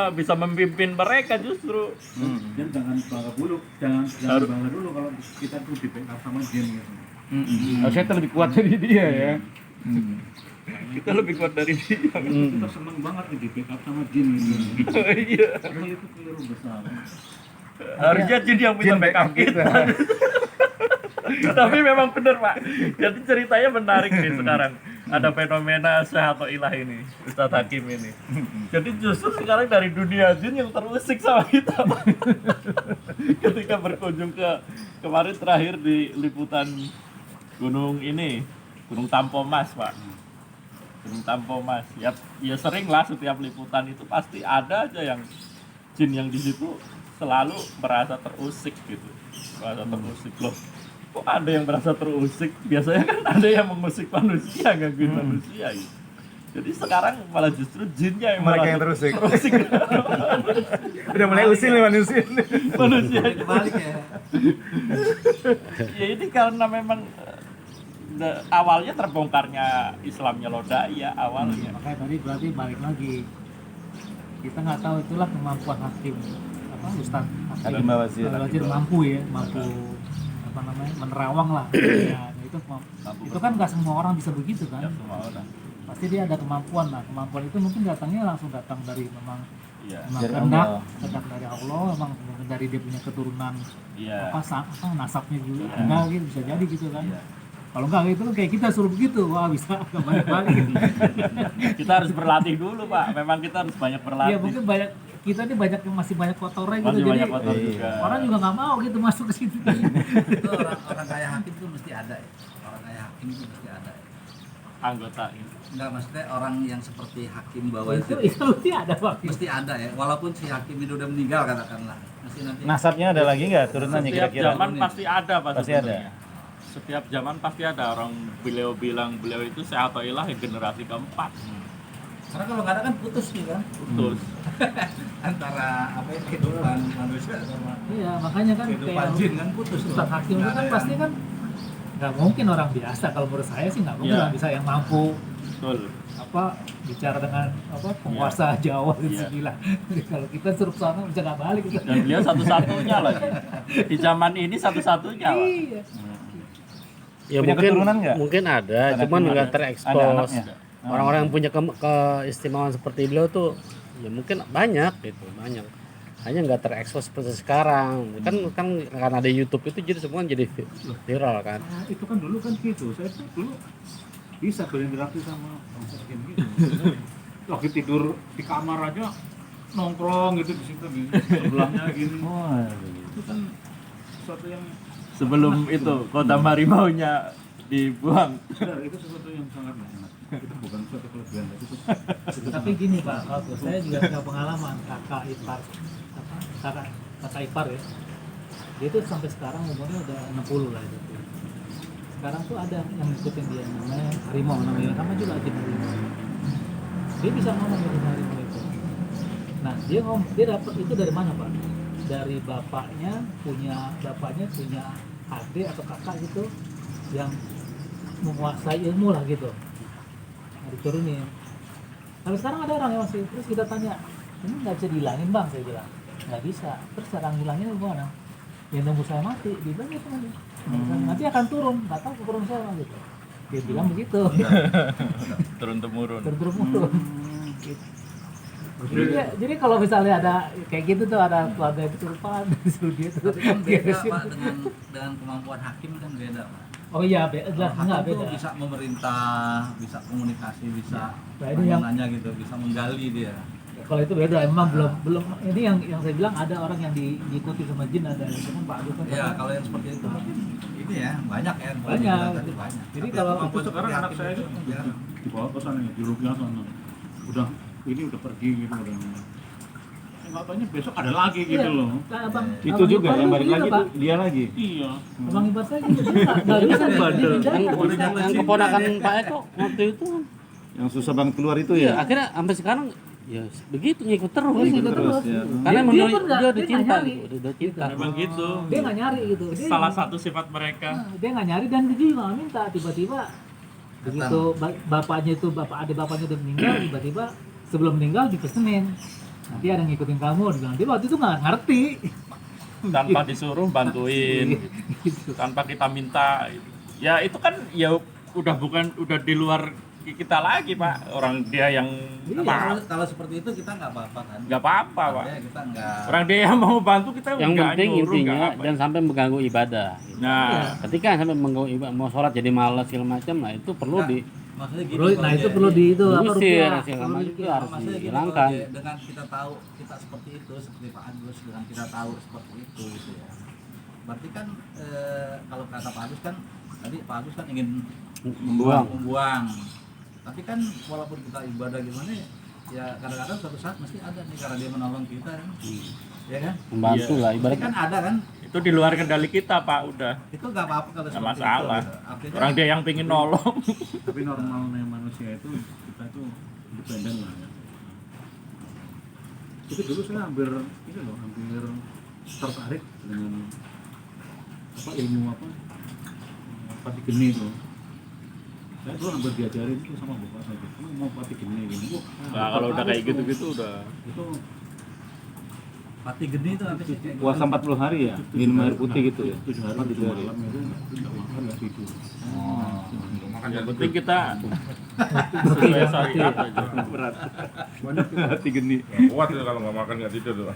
S9: bisa memimpin mereka justru.
S5: Dan jangan bangga dulu, jangan bangga dulu kalau kita tuh di backup sama jin gitu.
S2: Harusnya kita lebih kuat dari dia ya.
S9: Kita lebih kuat dari dia.
S5: Kita seneng banget nih di backup sama jin gitu.
S9: Iya.
S5: Padahal itu keliru besar.
S9: Harusnya jin yang bisa backup kita. Tapi memang benar Pak. Jadi ceritanya menarik nih sekarang. Ada fenomena Syekh Athaillah ini, Ustadz Hakim ini. Jadi justru sekarang dari dunia jin yang terusik sama kita Pak. Ketika berkunjung kemarin terakhir di liputan Gunung Tampomas Pak. Gunung Tampomas. Ya sering lah setiap liputan itu pasti ada aja yang jin yang di situ selalu merasa terusik gitu. Merasa terusik loh. Kok ada yang merasa terusik? Biasanya kan ada yang mengusik manusia, gangguin manusia gitu. Jadi sekarang malah justru jinnya yang
S2: Mereka
S9: malah
S2: yang terusik.
S9: Udah mulai usil nih manusia. Manusia
S7: Kebalik ya.
S9: Ya ini karena memang awalnya terbongkarnya Islamnya Lodaya awalnya.
S8: Makanya tadi berarti balik lagi, kita nggak tahu itulah kemampuan hakim Ustadz
S2: Hakim Bawazir
S8: mampu menerawang lah. Ya, itu kan nggak semua orang bisa begitu kan.
S9: Ya, semua orang.
S8: Pasti dia ada kemampuan lah. Kemampuan itu mungkin datangnya langsung datang dari memang
S9: Iya.
S8: kehendak dari Allah, memang dari dia punya keturunan
S9: Iya.
S8: nasabnya juga. Enggak gitu, bisa jadi gitu kan. Kalau enggak itu kan kayak kita suruh begitu, wah bisa balik-balik.
S9: Kita harus berlatih dulu Pak. Memang kita harus banyak berlatih.
S8: Iya mungkin banyak kita ini masih banyak kotornya gitu,
S9: Masih
S8: jadi
S9: banyak kotor juga.
S8: orang juga nggak mau gitu masuk ke situ.
S7: Itu orang kaya hakim itu mesti ada ya. Orang kaya hakim itu mesti ada ya.
S9: Anggota ini.
S7: Enggak, maksudnya orang yang seperti hakim bawah
S8: itu
S7: itu
S8: mesti ada Pak.
S7: mesti ada ya. Walaupun si hakim itu udah meninggal katakanlah. Mesti nanti
S2: Nasabnya ada lagi nggak turunannya
S9: Setiap
S2: kira-kira?
S9: zaman pasti ada Pak.
S2: Pasti
S9: sebenarnya. Setiap zaman pasti ada orang beliau bilang beliau itu sehatailah generasi keempat.
S7: karena kalau nggak ada kan putus nih kan.
S9: Putus.
S7: Antara apa ya, kehidupan manusia sama
S8: Iya, makanya kan
S7: kehidupan
S8: kayak
S7: jin kan putus tuh.
S8: Ustadz Hakim itu
S7: Nggak
S8: kan
S7: ada
S8: pasti
S7: yang-
S8: kan nggak mungkin orang biasa, kalau menurut saya sih nggak mungkin
S9: Iya.
S8: orang bisa yang mampu
S9: Betul.
S8: apa bicara dengan apa penguasa Jawa gitu
S9: Iya.
S8: gila. Kalau kita suruh ke sana bisa nggak balik gitu.
S9: Dan beliau satu-satunya lagi. Di zaman ini satu-satunya Pak.
S8: Iya.
S3: Ya
S2: Punya
S3: mungkin
S2: keturunan nggak?
S3: mungkin ada,
S2: Ada
S3: cuman
S2: keturunan.
S3: nggak
S2: Ada
S3: terekspos.
S2: anaknya?
S3: Orang-orang yang punya keistimewaan seperti beliau tuh ya mungkin banyak gitu, banyak. Hanya nggak terekspos seperti sekarang. Kan karena ada YouTube itu jadi semua jadi viral kan.
S5: Nah, itu kan dulu kan gitu. Saya tuh dulu bisa berinteraksi sama bangsa kayak gitu. Lagi tidur di kamar aja nongkrong gitu di situ di sebelahnya gini.
S2: Oh,
S5: Itu kan sesuatu yang
S9: Sebelum itu kota harimaunya dibuang.
S5: benar, itu sesuatu yang sangat nggak enak. Itu bukan suatu kelebihan, tapi itu
S8: Tapi gini Pak, waktu saya juga punya pengalaman kakak ipar, kakak ipar ya. Dia tuh sampai sekarang umurnya udah 60 lah itu. Sekarang tuh ada yang ngikutin dia namanya harimau, namanya sama juga Ajin Harimau. Dia bisa ngomong Ajin Harimau itu. Nah dia dapat itu dari mana Pak? Dari bapaknya punya adik atau kakak gitu yang menguasai ilmu lah gitu. Nah, diturunin. Tapi sekarang ada orang yang masih, terus kita tanya, ini nggak bisa dihilangin Bang, saya bilang. Nggak bisa. Terus cara ngilangin gimana? Ya nunggu saya mati, dia bilang gitu aja. Nanti akan turun, nggak tahu turun saya gitu. Dia bilang begitu.
S9: Turun-temurun.
S8: Turun. Gitu. Jadi kalau misalnya ada kayak gitu tuh, ada keluarga itu kesurupan, disuruh dia tuh.
S7: Tapi kan beda
S8: beresin.
S7: Pak dengan kemampuan hakim kan beda Pak.
S8: Oh iya, jelas
S7: Hakim
S8: enggak
S7: tuh
S8: beda.
S7: bisa memerintah, bisa komunikasi, bisa
S8: Nah, ini yang-
S7: nanya gitu, bisa menggali dia.
S8: Kalau itu beda, emang belum ini yang saya bilang ada orang yang diikuti sama jin, ada itu kan Pak Agus kan.
S7: Ya kalau yang seperti itu mungkin ini ya banyak ya. boleh
S8: Banyak.
S7: dibilang tadi banyak.
S8: Jadi
S7: Tapi
S8: kalau
S7: kemampuan
S5: itu sekarang
S7: seperti
S5: anak
S7: hakim
S5: saya
S7: itu
S5: itu
S7: jarang.
S5: dibawa ke sana di Rupiah sana. Udah ini udah pergi gitu udah. Nggak taunya besok ada lagi gitu
S8: Iya.
S5: loh.
S8: Nah, abang,
S2: itu
S8: abang
S2: juga
S8: ipar
S2: yang
S8: tuh
S2: balik
S8: gitu,
S2: lagi
S8: Pak.
S2: tuh dia lagi.
S5: Iya.
S8: Abang ipar saya gitu, dia nggak bisa
S9: Bandel.
S8: dipindahkan.
S3: Yang keponakan Pak Eko waktu itu kan,
S2: Yang susah banget keluar itu
S3: iya,
S2: ya.
S3: akhirnya sampai sekarang ya begitu ngikut terus.
S8: Terus
S3: gitu.
S8: gitu terus.
S2: ya.
S3: Karena
S8: Dia
S3: menurut
S8: pun nggak-
S3: dia udah
S8: dia
S3: cinta
S8: nggak
S3: gitu, udah cinta.
S9: Memang gitu.
S8: Dia nggak nyari gitu. Dia
S9: Salah satu sifat mereka.
S8: dia nggak nyari dan dia juga nggak minta. Tiba-tiba begitu bapaknya itu adik bapaknya udah meninggal, tiba-tiba sebelum meninggal dipesenin. Nanti ada yang ngikutin kamu, dia bilang. Dia waktu itu nggak ngerti.
S9: Tanpa disuruh bantuin
S8: Gitu.
S9: tanpa kita minta gitu. Ya itu kan ya udah di luar kita lagi Pak, orang dia yang
S8: Iya.
S7: Kalau seperti itu kita nggak apa-apa kan.
S9: nggak apa-apa Pak,
S7: Artinya kita nggak.
S9: orang dia yang mau bantu kita
S3: Yang
S9: nggak
S3: penting
S9: nyuruh,
S3: intinya
S9: nggak apa.
S3: jangan sampai mengganggu ibadah.
S9: Nah
S3: Ketika sampai mengganggu ibadah, mau sholat jadi malas segala macam, nah itu perlu
S7: Nah,
S3: di
S7: Maksudnya gini.
S8: Nah
S7: kalau
S8: itu
S7: dia-
S8: perlu di itu apa
S3: diusir,
S8: rupiah.
S3: segala
S8: Perlu
S3: macam
S8: di-
S3: itu harus
S7: Maksudnya gini,
S3: dihilangkan.
S7: kalau dengan kita tahu kita seperti itu, seperti Pak Agus dengan kita tahu seperti itu gitu ya. Berarti kan kalau kata Pak Agus kan tadi Pak Agus kan ingin membuang. Tapi kan walaupun kita ibadah gimana ya kadang-kadang suatu saat mesti ada nih karena dia menolong kita kan. Ya kan?
S3: Membantu lah
S7: Berarti
S3: ibaratnya.
S7: kan ada kan?
S9: itu di luar kendali kita Pak, udah
S7: Itu nggak apa-apa kalau
S9: nggak
S7: seperti
S9: masalah.
S7: itu. Gitu. Artinya
S9: Orang dia yang pingin nolong.
S5: Tapi normalnya manusia itu kita itu independen lah ya. Itu dulu saya hampir tertarik dengan ilmu pati geni itu. Saya dulu hampir diajarin itu sama bapak saya gitu. Kamu mau pati geni gini.
S9: Nah kalau udah kayak gitu-gitu udah
S5: Itu
S7: pati geni itu apa sih?
S2: Puasa 40 hari ya, minum air putih gitu ya.
S5: 7 hari 7 malam itu tidak makan nggak tidur.
S9: yang penting kita sesuai syariat aja.
S2: Hati geni.
S6: Nggak kuat ya kalau nggak makan nggak tidur tuh.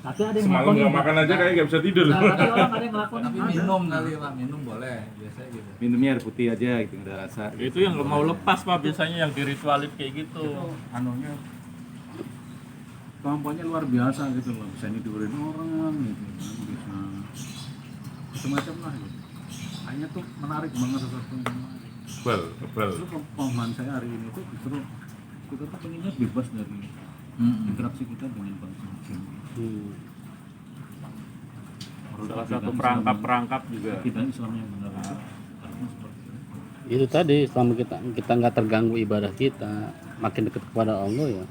S8: Tapi ada yang
S6: Semalam
S8: ngelakuin.
S6: nggak makan aja kayak nggak bisa tidur.
S8: Nah, tapi orang ada yang ngelakuin.
S7: Tapi minum kali Pak, minum boleh biasanya gitu.
S2: Minumnya air putih aja gitu, nggak ada rasa.
S9: Itu yang nggak mau lepas Pak, biasanya yang diritualin kayak gitu.
S5: Anunya kemampuannya luar biasa gitu loh, bisa nidurin orang gitu kan, bisa macam-macam lah gitu. Hanya tuh menarik banget sesuatu yang menarik.
S6: Bel.
S5: Justru pemahaman saya hari ini tuh justru kita tuh pengennya bebas dari interaksi kita dengan bangsa muslim.
S9: Salah satu perangkap-perangkap juga.
S5: Kita Islam yang benar itu harusnya seperti itu.
S3: Itu tadi, selama kita nggak terganggu ibadah kita, makin dekat kepada Allah ya,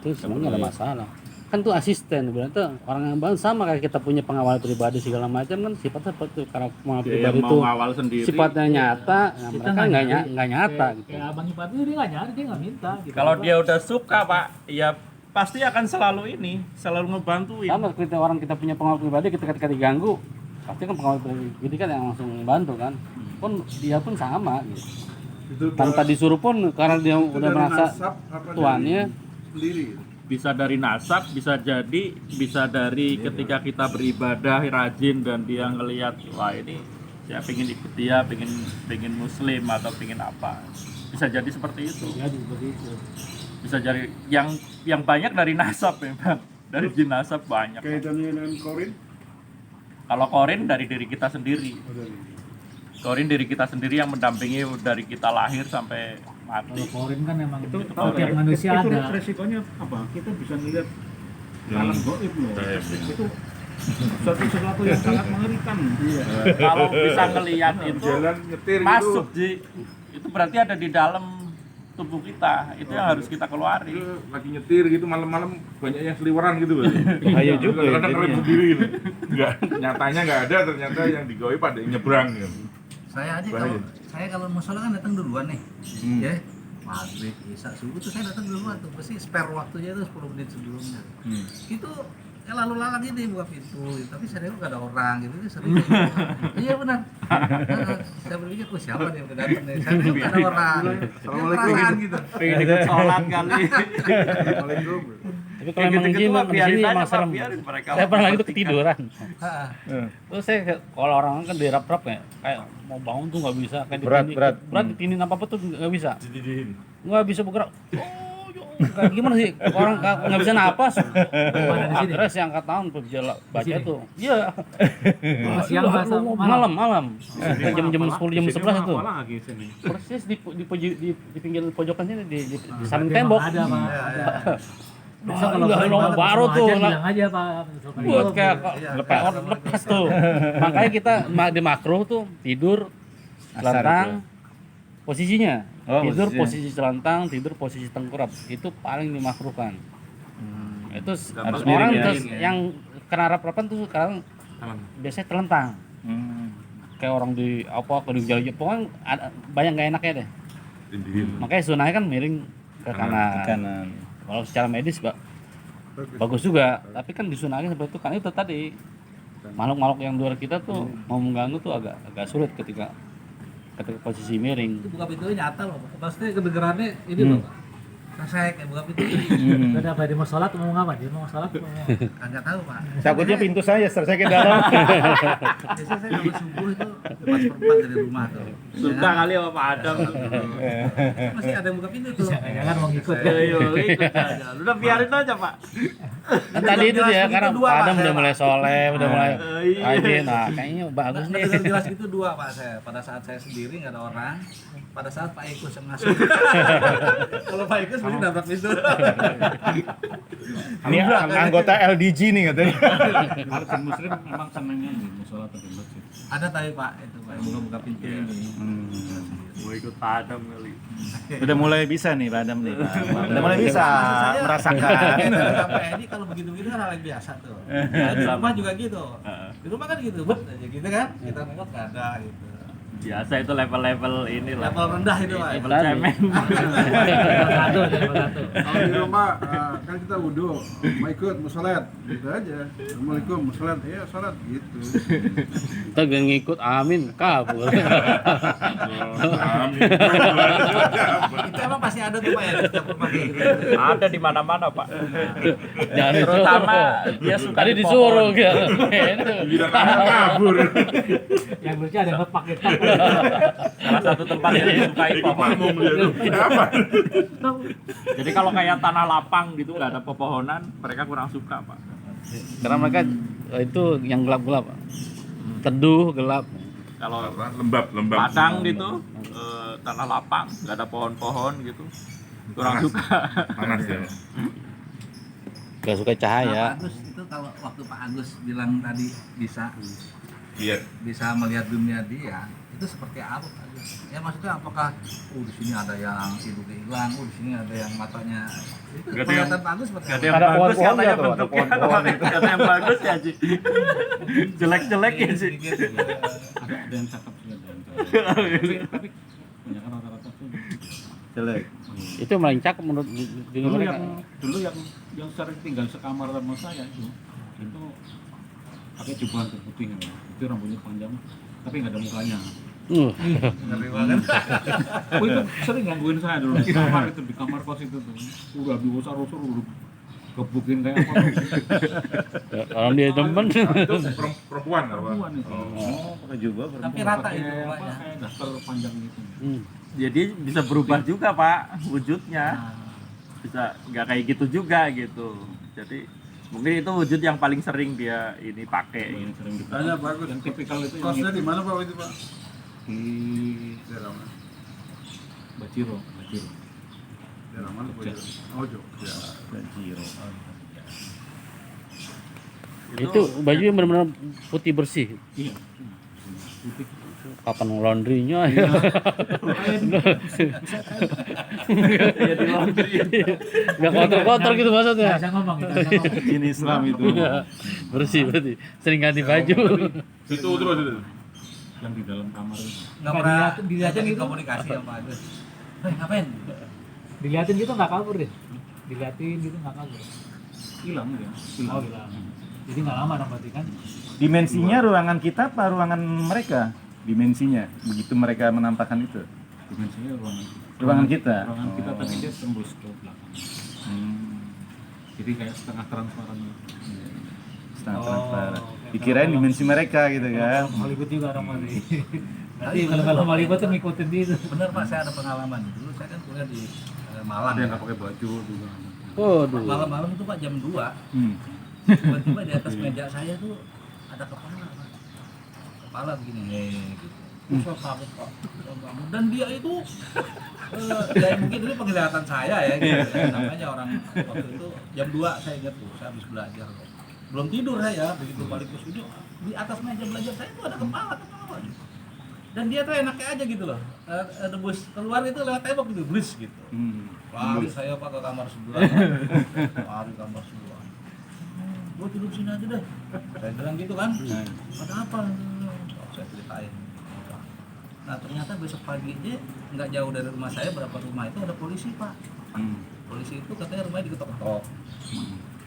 S3: itu semuanya nggak ada masalah. Kan tuh asisten, berarti orang yang bangun sama kayak kita punya pengawal pribadi segala macam kan sifatnya seperti itu. Karena pengawal
S9: Dia
S3: pribadi
S9: yang
S3: itu
S9: mau ngawal sendiri.
S3: sifatnya nyata, nah,
S8: Kita
S3: mereka nggak
S8: nyari.
S3: nyata gitu.
S8: Kayak abang Ipati dia nggak nyari, dia nggak minta gitu.
S9: Kalau dia udah suka Pak, ya pasti akan selalu selalu ngebantuin.
S3: Sama seperti orang kita punya pengawal pribadi, ketika diganggu pasti kan pengawal pribadi kan yang langsung membantu kan. Pun dia pun sama gitu.
S1: Itu
S3: Tanpa disuruh pun karena dia
S1: itu
S3: udah
S1: dari
S3: merasa
S1: nasab apa
S3: tuannya.
S1: dari sendiri gitu.
S9: Bisa dari nasab, bisa dari ketika kita beribadah rajin dan dia ngelihat wah ini saya pengen ikut dia, pengen muslim atau pengen apa. Bisa jadi seperti itu.
S8: Ya seperti itu.
S9: Bisa jadi yang banyak dari nasab memang. Dari jin nasab banyak.
S1: Kaitannya dengan Korin?
S9: Kalau korin dari diri kita sendiri.
S1: Oh, dari.
S9: Korin diri kita sendiri yang mendampingi dari kita lahir sampai
S8: Kalau
S9: mati.
S8: korin kan memang
S5: Itu
S8: setiap manusia
S5: itu
S8: ada.
S5: resikonya apa? Kita bisa melihat alam gaib loh. Itu sesuatu yang sangat mengerikan.
S9: Kalau bisa ngelihat itu
S6: Jalan nyetir
S9: masuk
S6: gitu.
S9: itu berarti ada di dalam tubuh kita. Itu yang harus kita keluarin.
S6: Itu lagi nyetir gitu malam-malam banyak yang seliweran gitu berarti.
S2: Bahaya juga ya
S6: Kadang-kadang
S2: jadinya.
S6: rem sendiri gitu. Enggak, nyatanya enggak ada, ternyata yang digawe pada yang nyebrang gitu.
S7: Saya aja
S6: Bahaya.
S7: kalau musola kan datang duluan nih, ya maghrib, isya, subuh tuh saya datang duluan tuh, pasti spare waktunya itu 10 menit sebelumnya. Itu ya lalu lalang ini buka pintu, tapi sering nggak ada orang gitu, sering. Iya benar. Saya berpikir, siapa nih yang udah datang nih? Saya nggak ada orang. Assalamualaikum gitu.
S9: Pengen ikut sholat kali.
S1: Assalamualaikum.
S3: Tapi kalau emang izin di sini emang serem.
S9: mereka.
S3: Saya pernah lagi tuh ketiduran.
S7: Ah,
S3: Terus saya kalau orang kan dirap-rap ya, kayak mau bangun tuh nggak bisa, kayak
S2: Berat.
S3: ditinin apa tuh nggak bisa,
S6: Dididihin.
S3: nggak bisa bergerak. Kayak gimana sih orang nggak bisa napas. Akhirnya si angkat tahun baca tuh. Iya.
S8: Siang bahasa
S3: Malam. Jam 10 jam 11 itu.
S5: Malah lagi sini.
S3: Persis di pinggir pojokan sini di samping tembok.
S8: Ada Pak. Ada. Besok kalau
S3: Iya,
S8: malam
S3: baru
S8: mau
S3: tuh,
S8: ajan,
S3: lah.
S8: bilang aja Pak.
S3: Buat kayak lepas tuh. Makanya kita di makro tuh tidur celantang posisinya.
S2: Oh,
S3: Tidur
S2: posisinya.
S3: posisi celantang, tidur posisi tengkurap. Itu paling dimakruhkan. Itu harus
S9: miring
S3: orang
S9: ya.
S3: terus yang kena rap-rapan tuh sekarang biasanya telentang. Kayak orang di apa di jalan pokoknya ada banyak nggak enaknya deh.
S6: Dididihin.
S3: Makanya sunahnya kan miring ke kanan.
S2: Kanan.
S3: Kalau secara medis bagus juga, tapi kan disunahkan seperti itu kan itu tadi makhluk-makhluk yang luar kita tuh mau mengganggu tuh agak sulit ketika posisi miring.
S7: itu buka pintunya nyata loh, Pak. Pasti kedengerannya ini loh, Pak. Saya kayak buka pintu.
S8: Ada apa dia mau sholat mau ngapa? Dia mau sholat mau
S7: Kagak tahu, Pak.
S2: Takutnya pintu saya selesai ke dalam.
S7: Biasanya saya kalau subuh itu lepas perempat dari rumah tuh.
S9: Suka kali sama Pak Adam.
S7: Masih ada yang buka pintu tuh.
S8: jangan mau ngikut.
S9: Ayo, ikut aja. Udah biarin aja, Pak.
S3: Kan tadi itu dia karena
S7: dua,
S3: Pak Adam
S7: Pak,
S3: udah
S7: saya,
S3: mulai soleh, udah mulai
S9: Iya.
S3: rajin. Nah, kayaknya bagus nih.
S7: Mendengar jelas itu dua, Pak, saya. Pada saat saya sendiri nggak ada orang. Pada saat Pak Ikus yang masuk. Kalau Pak Ikus mesti nabrak pintu.
S2: Ini anggota LDG nih katanya.
S5: Harus muslim memang senangnya di musola atau di masjid.
S7: Ada tapi Pak itu Pak yang buka pintu ini.
S9: Mau ikut Pak Adam kali.
S2: Udah mulai bisa nih Pak Adam nih. Udah mulai bisa
S7: Maksud saya,
S2: merasakan.
S7: Sampai ini kalau begitu-begitu kan hal yang biasa tuh. Ya, di rumah juga gitu. Di rumah kan gitu, bet aja gitu kan. Kita nengok nggak ada gitu.
S9: Biasa itu level-level ini lah.
S7: Level rendah itu Pak.
S9: Level cemen.
S8: Satu.
S1: Kalau di rumah kan kita wudhu, mau ikut mau sholat, gitu aja. Assalamualaikum, mau sholat, iya sholat, gitu.
S3: Kita gak ngikut amin kabur.
S6: Amin.
S7: Itu emang pasti ada tuh Pak ya di setiap rumah gitu.
S9: Ada di mana-mana, Pak.
S3: Jangan
S9: Terutama dia suka
S3: tadi
S9: di
S3: disuruh
S9: pohon.
S3: gitu.
S6: Bilang anak kabur.
S8: Yang lucu ada yang pakai top
S9: Salah satu tempat yang disukai
S6: Ikut
S9: pohon.
S6: makmum dia tuh. Apa?
S9: Jadi kalau kayak tanah lapang gitu nggak ada pepohonan, mereka kurang suka Pak.
S3: Karena mereka itu yang gelap-gelap, teduh, gelap.
S9: Kalau
S6: Apa? Lembab.
S9: padang gitu, tanah lapang, nggak ada pohon-pohon gitu, kurang
S6: Panas.
S9: suka.
S6: Panas ya.
S3: Gak suka
S7: Nah,
S3: cahaya.
S7: Pak Agus itu kalau waktu Pak Agus bilang tadi
S6: Lihat.
S7: bisa melihat dunia dia, itu seperti apa Pak Agus? Ya maksudnya apakah di sini ada yang hidungnya hilang, di sini ada yang matanya itu
S6: Nggak ada
S7: penglihatan
S6: yang-
S7: Pak Agus seperti
S9: Gak ada
S7: apa?
S9: yang
S2: Ada
S9: bagus
S2: pohon-pohon
S9: katanya
S2: nggak tuh? Ada
S9: bentuknya,
S2: pohon-pohon itu.
S9: gak ada yang bagus ya Ji. Jelek-jelek ya sih.
S7: Sedikit,
S5: Ada yang cakep sih, ada yang cakep. Tapi kebanyakan rata-rata tuh
S2: Jelek.
S3: Itu yang paling cakep menurut diri
S5: dulu
S3: mereka.
S5: yang sering tinggal sekamar sama saya itu pakai jubahan putih itu rambutnya panjang tapi nggak ada mukanya.
S7: ngeri banget.
S5: Oh itu sering gangguin saya dulu di kamar itu, di kamar kos itu tuh udah diusar-usar udah gebukin kayak apa
S3: Orang dia demen.
S6: Itu perempuan apa?
S5: perempuan itu.
S2: Oh, pakai jubah
S7: Tapi
S2: perempuan.
S7: rata
S5: Pakai
S7: itu
S5: apa
S7: mukanya.
S5: kayak daster panjang gitu.
S9: Jadi bisa berubah juga Pak wujudnya. Bisa nggak kayak gitu juga gitu. Jadi mungkin itu wujud yang paling sering dia ini pakai.
S5: Yang sering dipakai.
S1: Tanya bagus.
S5: Yang tipikal itu yang
S1: Kosnya
S5: itu.
S1: di mana Pak itu Pak?
S5: Di
S1: Daerah mana?
S5: Baciro.
S1: Daerah mana Pak? Oh Jogja.
S2: Bajiro.
S3: Itu bajunya benar-benar putih bersih.
S5: Iya. Putih.
S3: Kapan laundrynya ya?
S9: Ya di laundry.
S3: Nggak kotor-kotor gitu maksudnya.
S8: Bisa ngomong gitu, bisa ngomong.
S2: Ini Islam itu.
S3: Iya, bersih berarti. Sering ganti baju.
S6: Situ terus itu.
S5: Yang di dalam kamar itu.
S7: Nggak pernah
S8: Dilihatin gitu.
S7: komunikasi sama Pak Agus. Ngapain?
S8: Dilihatin gitu nggak kabur deh. Dilihatin gitu nggak kabur.
S5: Hilang dia.
S8: Oh hilang. Jadi nggak lama dong berarti kan?
S2: Dimensinya ruangan kita apa ruangan mereka? Dimensinya begitu mereka menampakkan itu.
S5: Dimensinya
S2: Ruangan kita.
S5: Ruangan kita
S2: Oh.
S5: tapi dia tembus ke belakang. Jadi kayak setengah transparan.
S2: Setengah
S8: Oh,
S2: transparan.
S8: oke.
S2: Dikirain dimensi mereka gitu kan.
S8: Hollywood juga dong berarti. Berarti kalau Hollywood tuh ngikutin itu.
S7: Bener Pak, saya ada pengalaman. Dulu saya kan kuliah di Malang.
S5: Ada yang nggak pakai baju juga.
S3: Waduh.
S7: Malam-malam itu Pak jam 2,
S2: Hmm.
S7: tiba-tiba di atas meja saya tuh ada kepala Pak. Kepala begini, gitu. Terus saya kaget Pak. Saya bangun. Dan dia itu ya mungkin ini penglihatan saya ya gitu. Namanya orang waktu itu jam 2 saya ingat tuh, saya habis belajar kok. Belum tidur saya, begitu balik ke studio di atas meja belajar saya tuh ada kepala gitu. Dan dia tuh enaknya aja gitu loh. Debus keluar itu lewat tembok gitu, blis gitu. Lari saya Pak ke kamar sebelah. Lari kamar sebelah. Gua tidur sini aja deh. Saya bilang gitu kan. Ada apa? Saya ceritain. Nah ternyata besok pagi aja nggak jauh dari rumah saya, berapa rumah itu ada polisi Pak. Polisi itu katanya rumahnya diketok-ketok.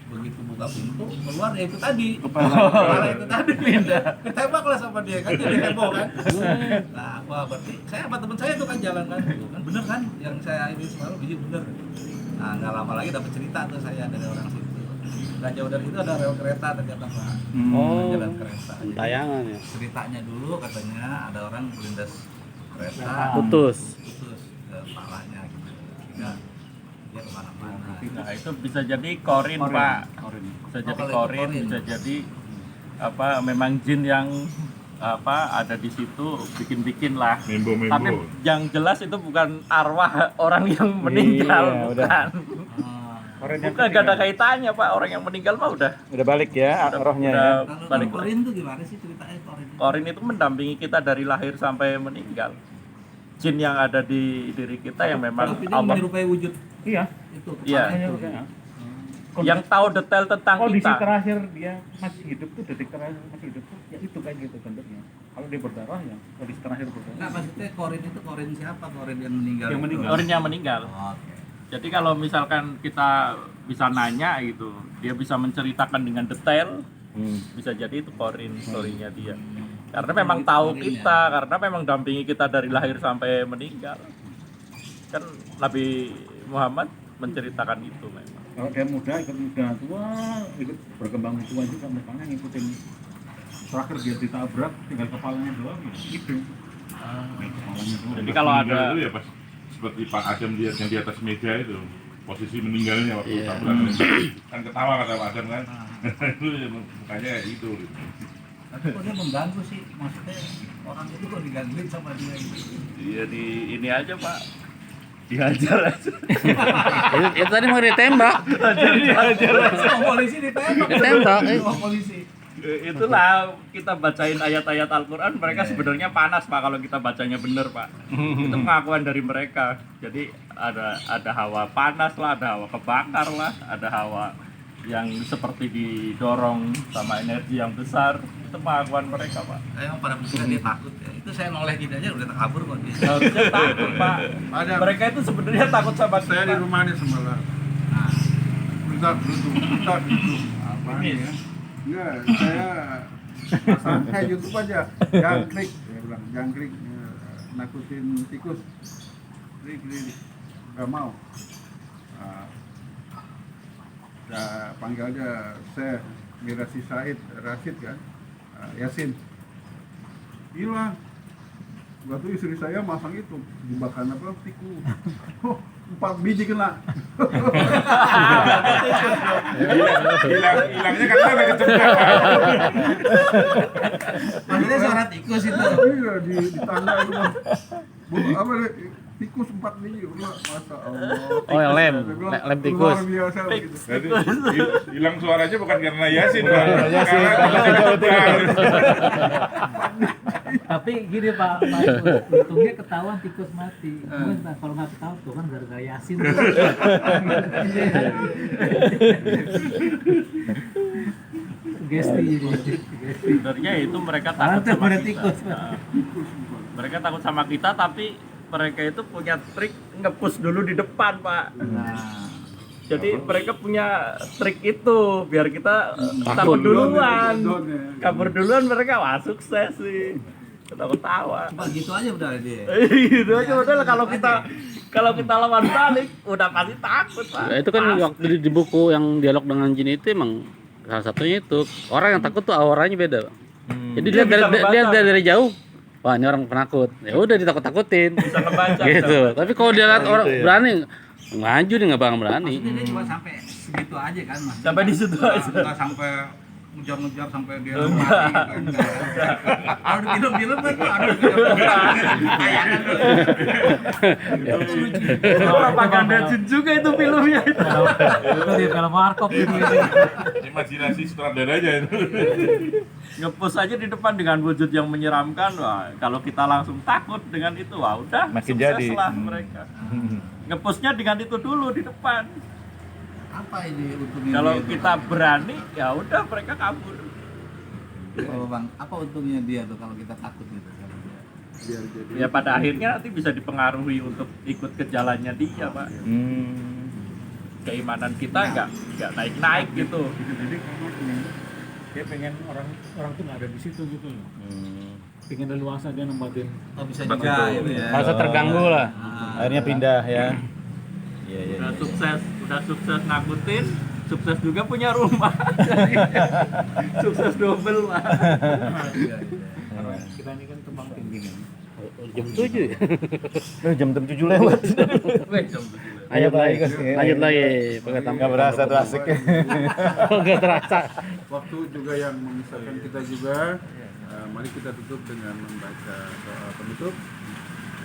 S7: Begitu buka pintu keluar ya itu tadi kepala itu tadi pindah ketembak lah sama dia kan jadi heboh kan. Nah wah berarti saya sama teman saya tuh kan jalan kan bener kan yang saya ini semalam iya bener. Nah nggak lama lagi dapat cerita tuh saya dari orang situ. Nggak jauh dari itu ada rel kereta ternyata Pak.
S3: Oh,
S7: Jalan kereta. Jadi,
S3: tayangan ya.
S7: ceritanya dulu katanya ada orang melindas kereta
S3: Putus.
S7: putus kepalanya gitu. Sehingga dia kemana-mana.
S9: Nah itu bisa jadi korin Pak. Bisa jadi
S7: kalau itu
S9: korin,
S7: korin.
S9: bisa jadi apa memang jin yang apa ada di situ bikin-bikin lah.
S6: Membo-membo.
S9: Tapi yang jelas itu bukan arwah orang yang meninggal,
S2: Iya,
S9: bukan. Bukan gak ada kaitannya Pak, orang yang meninggal mah udah
S2: balik ya rohnya ya.
S9: udah
S7: Kalau
S9: balik.
S7: korin tuh gimana sih ceritanya korin?
S9: Korin itu mendampingi kita dari lahir sampai meninggal. Jin yang ada di diri kita yang memang
S7: Tapi dia
S9: Allah
S7: menyerupai wujud
S2: Iya.
S7: itu
S9: Iya.
S7: kepalanya itu.
S9: yang tahu detail tentang
S5: Kondisi
S9: kita.
S5: terakhir dia masih hidup tuh, detik terakhir masih hidup tuh, ya itu kayak gitu bentuknya. Kalau dia berdarah ya kondisi terakhir berdarah.
S7: Nah maksudnya korin itu korin siapa? Korin yang meninggal.
S5: Yang
S7: itu?
S5: meninggal.
S9: Korin yang meninggal.
S7: Oh, oke.
S9: Jadi kalau misalkan kita bisa nanya gitu, dia bisa menceritakan dengan detail, bisa jadi itu korin story-nya dia. Karena memang
S7: Itu
S9: tahu
S7: korinnya.
S9: kita, karena memang dampingi kita dari lahir sampai meninggal. Kan Nabi Muhammad menceritakan itu memang.
S5: Kalau dia muda ikut muda, tua ikut berkembang tua juga, makanya ngikutin. Terakhir dia ditabrak, tinggal kepalanya doang, gitu.
S9: Jadi kalau
S6: Meninggal
S9: ada
S6: itu ya pas seperti Pak Adam lihat yang di atas meja itu posisi meninggalnya waktu
S3: Iya.
S6: tabrakan kan ketawa kata Pak Adam kan itu ya, mukanya kayak gitu.
S7: Tapi kok dia mengganggu sih, maksudnya orang itu kok digangguin sama dia gitu.
S9: Iya di ini aja Pak, dihajar aja.
S3: Itu tadi mau ditembak.
S9: Dihajar aja.
S7: Sama polisi ditembak.
S3: Ditembak,
S7: Sama polisi.
S9: Itulah kita bacain ayat-ayat Al-Quran, mereka sebenarnya panas Pak kalau kita bacanya bener Pak. Itu pengakuan dari mereka. Jadi ada hawa panas lah, ada hawa kebakar lah, ada hawa yang seperti didorong sama energi yang besar. Itu pengakuan mereka Pak.
S7: Emang pada prinsipnya dia takut ya. Itu saya noleh gini aja udah kabur kok dia.
S9: Harusnya takut Pak.
S1: Ada
S9: Mereka itu sebenarnya takut sama
S1: saya di
S9: kita.
S1: rumahnya semalam.
S7: Nah,
S1: Bentar duduk. Apa ya? Enggak, saya YouTube aja. Jangkrik, saya bilang jangkrik nakutin tikus. Krik. Gak mau. Panggil aja saya Mirasi Rashid kan, Yasin. Hilang. Waktu istri saya masang itu jebakan apa tikus. 4 biji kena.
S6: Hilangnya karena ada kecemplung.
S7: maksudnya suara tikus itu.
S1: Iya di tangga itu. Apa tikus 4 biji. Masa Allah.
S3: Oh, yang lem tikus.
S1: Luar biasa gitu.
S6: Jadi hilang suaranya bukan karena Yasin, Pak. Karena
S8: Tapi gini Pak, untungnya ketahuan tikus mati. Nah, kalau nggak ketahuan tuh kan gara-gara Yasin. Gesti jadi.
S9: Sebenarnya itu mereka takut
S8: Mantap
S9: sama
S8: pada
S9: kita.
S8: tikus.
S9: Nah, mereka takut sama kita, tapi mereka itu punya trik nge-push dulu di depan Pak.
S8: Nah,
S9: Jadi mereka punya trik itu biar kita takut duluan, kabur duluan mereka. Wah sukses sih, ketawa-tawa.
S7: Cuma gitu aja udah dia.
S9: Gitu aja udah. Kalau kita lawan balik udah pasti takut Pak.
S3: Ya, itu kan waktu di buku yang dialog dengan jin itu emang salah satunya itu orang yang takut tuh auranya beda. Jadi
S9: Dia
S3: dia
S9: bisa
S3: dari jauh, wah ini orang penakut. Ya udah ditakut-takutin.
S9: Bisa ngebaca.
S3: Gitu. Tapi kalau dia lihat orang berani maju dia nggak bakal berani.
S7: Maksudnya dia cuma sampai segitu aja kan mas.
S9: Sampai di situ aja.
S7: Nggak sampai ngejar sampai dia mati. Kalau di film-film kan tuh ada tayangan tuh.
S9: Itu propaganda jin juga itu filmnya itu.
S8: itu di film Warkop gitu.
S6: imajinasi sutradaranya itu.
S9: Nge-push aja di depan dengan wujud yang menyeramkan. Wah, kalau kita langsung takut dengan itu, wah udah
S2: Makin
S9: sukses
S2: jadi.
S9: lah mereka. Nge-pushnya dengan itu dulu di depan.
S7: Apa ini untungnya?
S9: Kalau
S7: dia tuh?
S9: kita berani, ya udah mereka kabur.
S7: Oh, Bang, apa untungnya dia tuh kalau kita takut gitu? Kalau dia-
S1: Biar jadi
S9: Ya pada akhirnya nanti bisa dipengaruhi untuk ikut ke jalannya dia, Pak. Keimanan kita nggak naik-naik gitu.
S8: Jadi dia pengen orang tuh nggak ada di situ gitu loh. Pengen leluasa dia nempatin.
S7: Oh bisa juga itu ya.
S2: Merasa terganggu lah.
S7: Ah.
S2: Akhirnya pindah ya. Iya.
S9: Udah sukses nakutin, sukses juga punya rumah. Jadi, sukses double lah.
S7: Iya.
S8: Kita ini kan tumpang tinggi kan.
S3: Jam 7 ya?
S2: Jam 7 lewat.
S3: Lanjut lagi. Pakai tambah.
S2: Nggak berasa tuh asik.
S3: Nggak terasa.
S1: waktu juga yang memisahkan kita juga. Mari kita tutup dengan membaca doa penutup.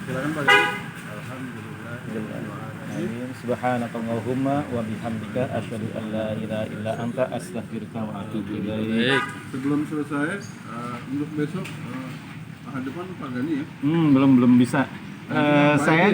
S1: Silakan Pak. Alhamdulillah.
S2: Amin. Subhanakallahumma wa bihamdika asyhadu an la ilaha illa anta astaghfiruka wa atubu ilaik.
S1: Sebelum selesai, untuk besok ahad depan Pak Gani ya.
S2: Belum bisa. Saya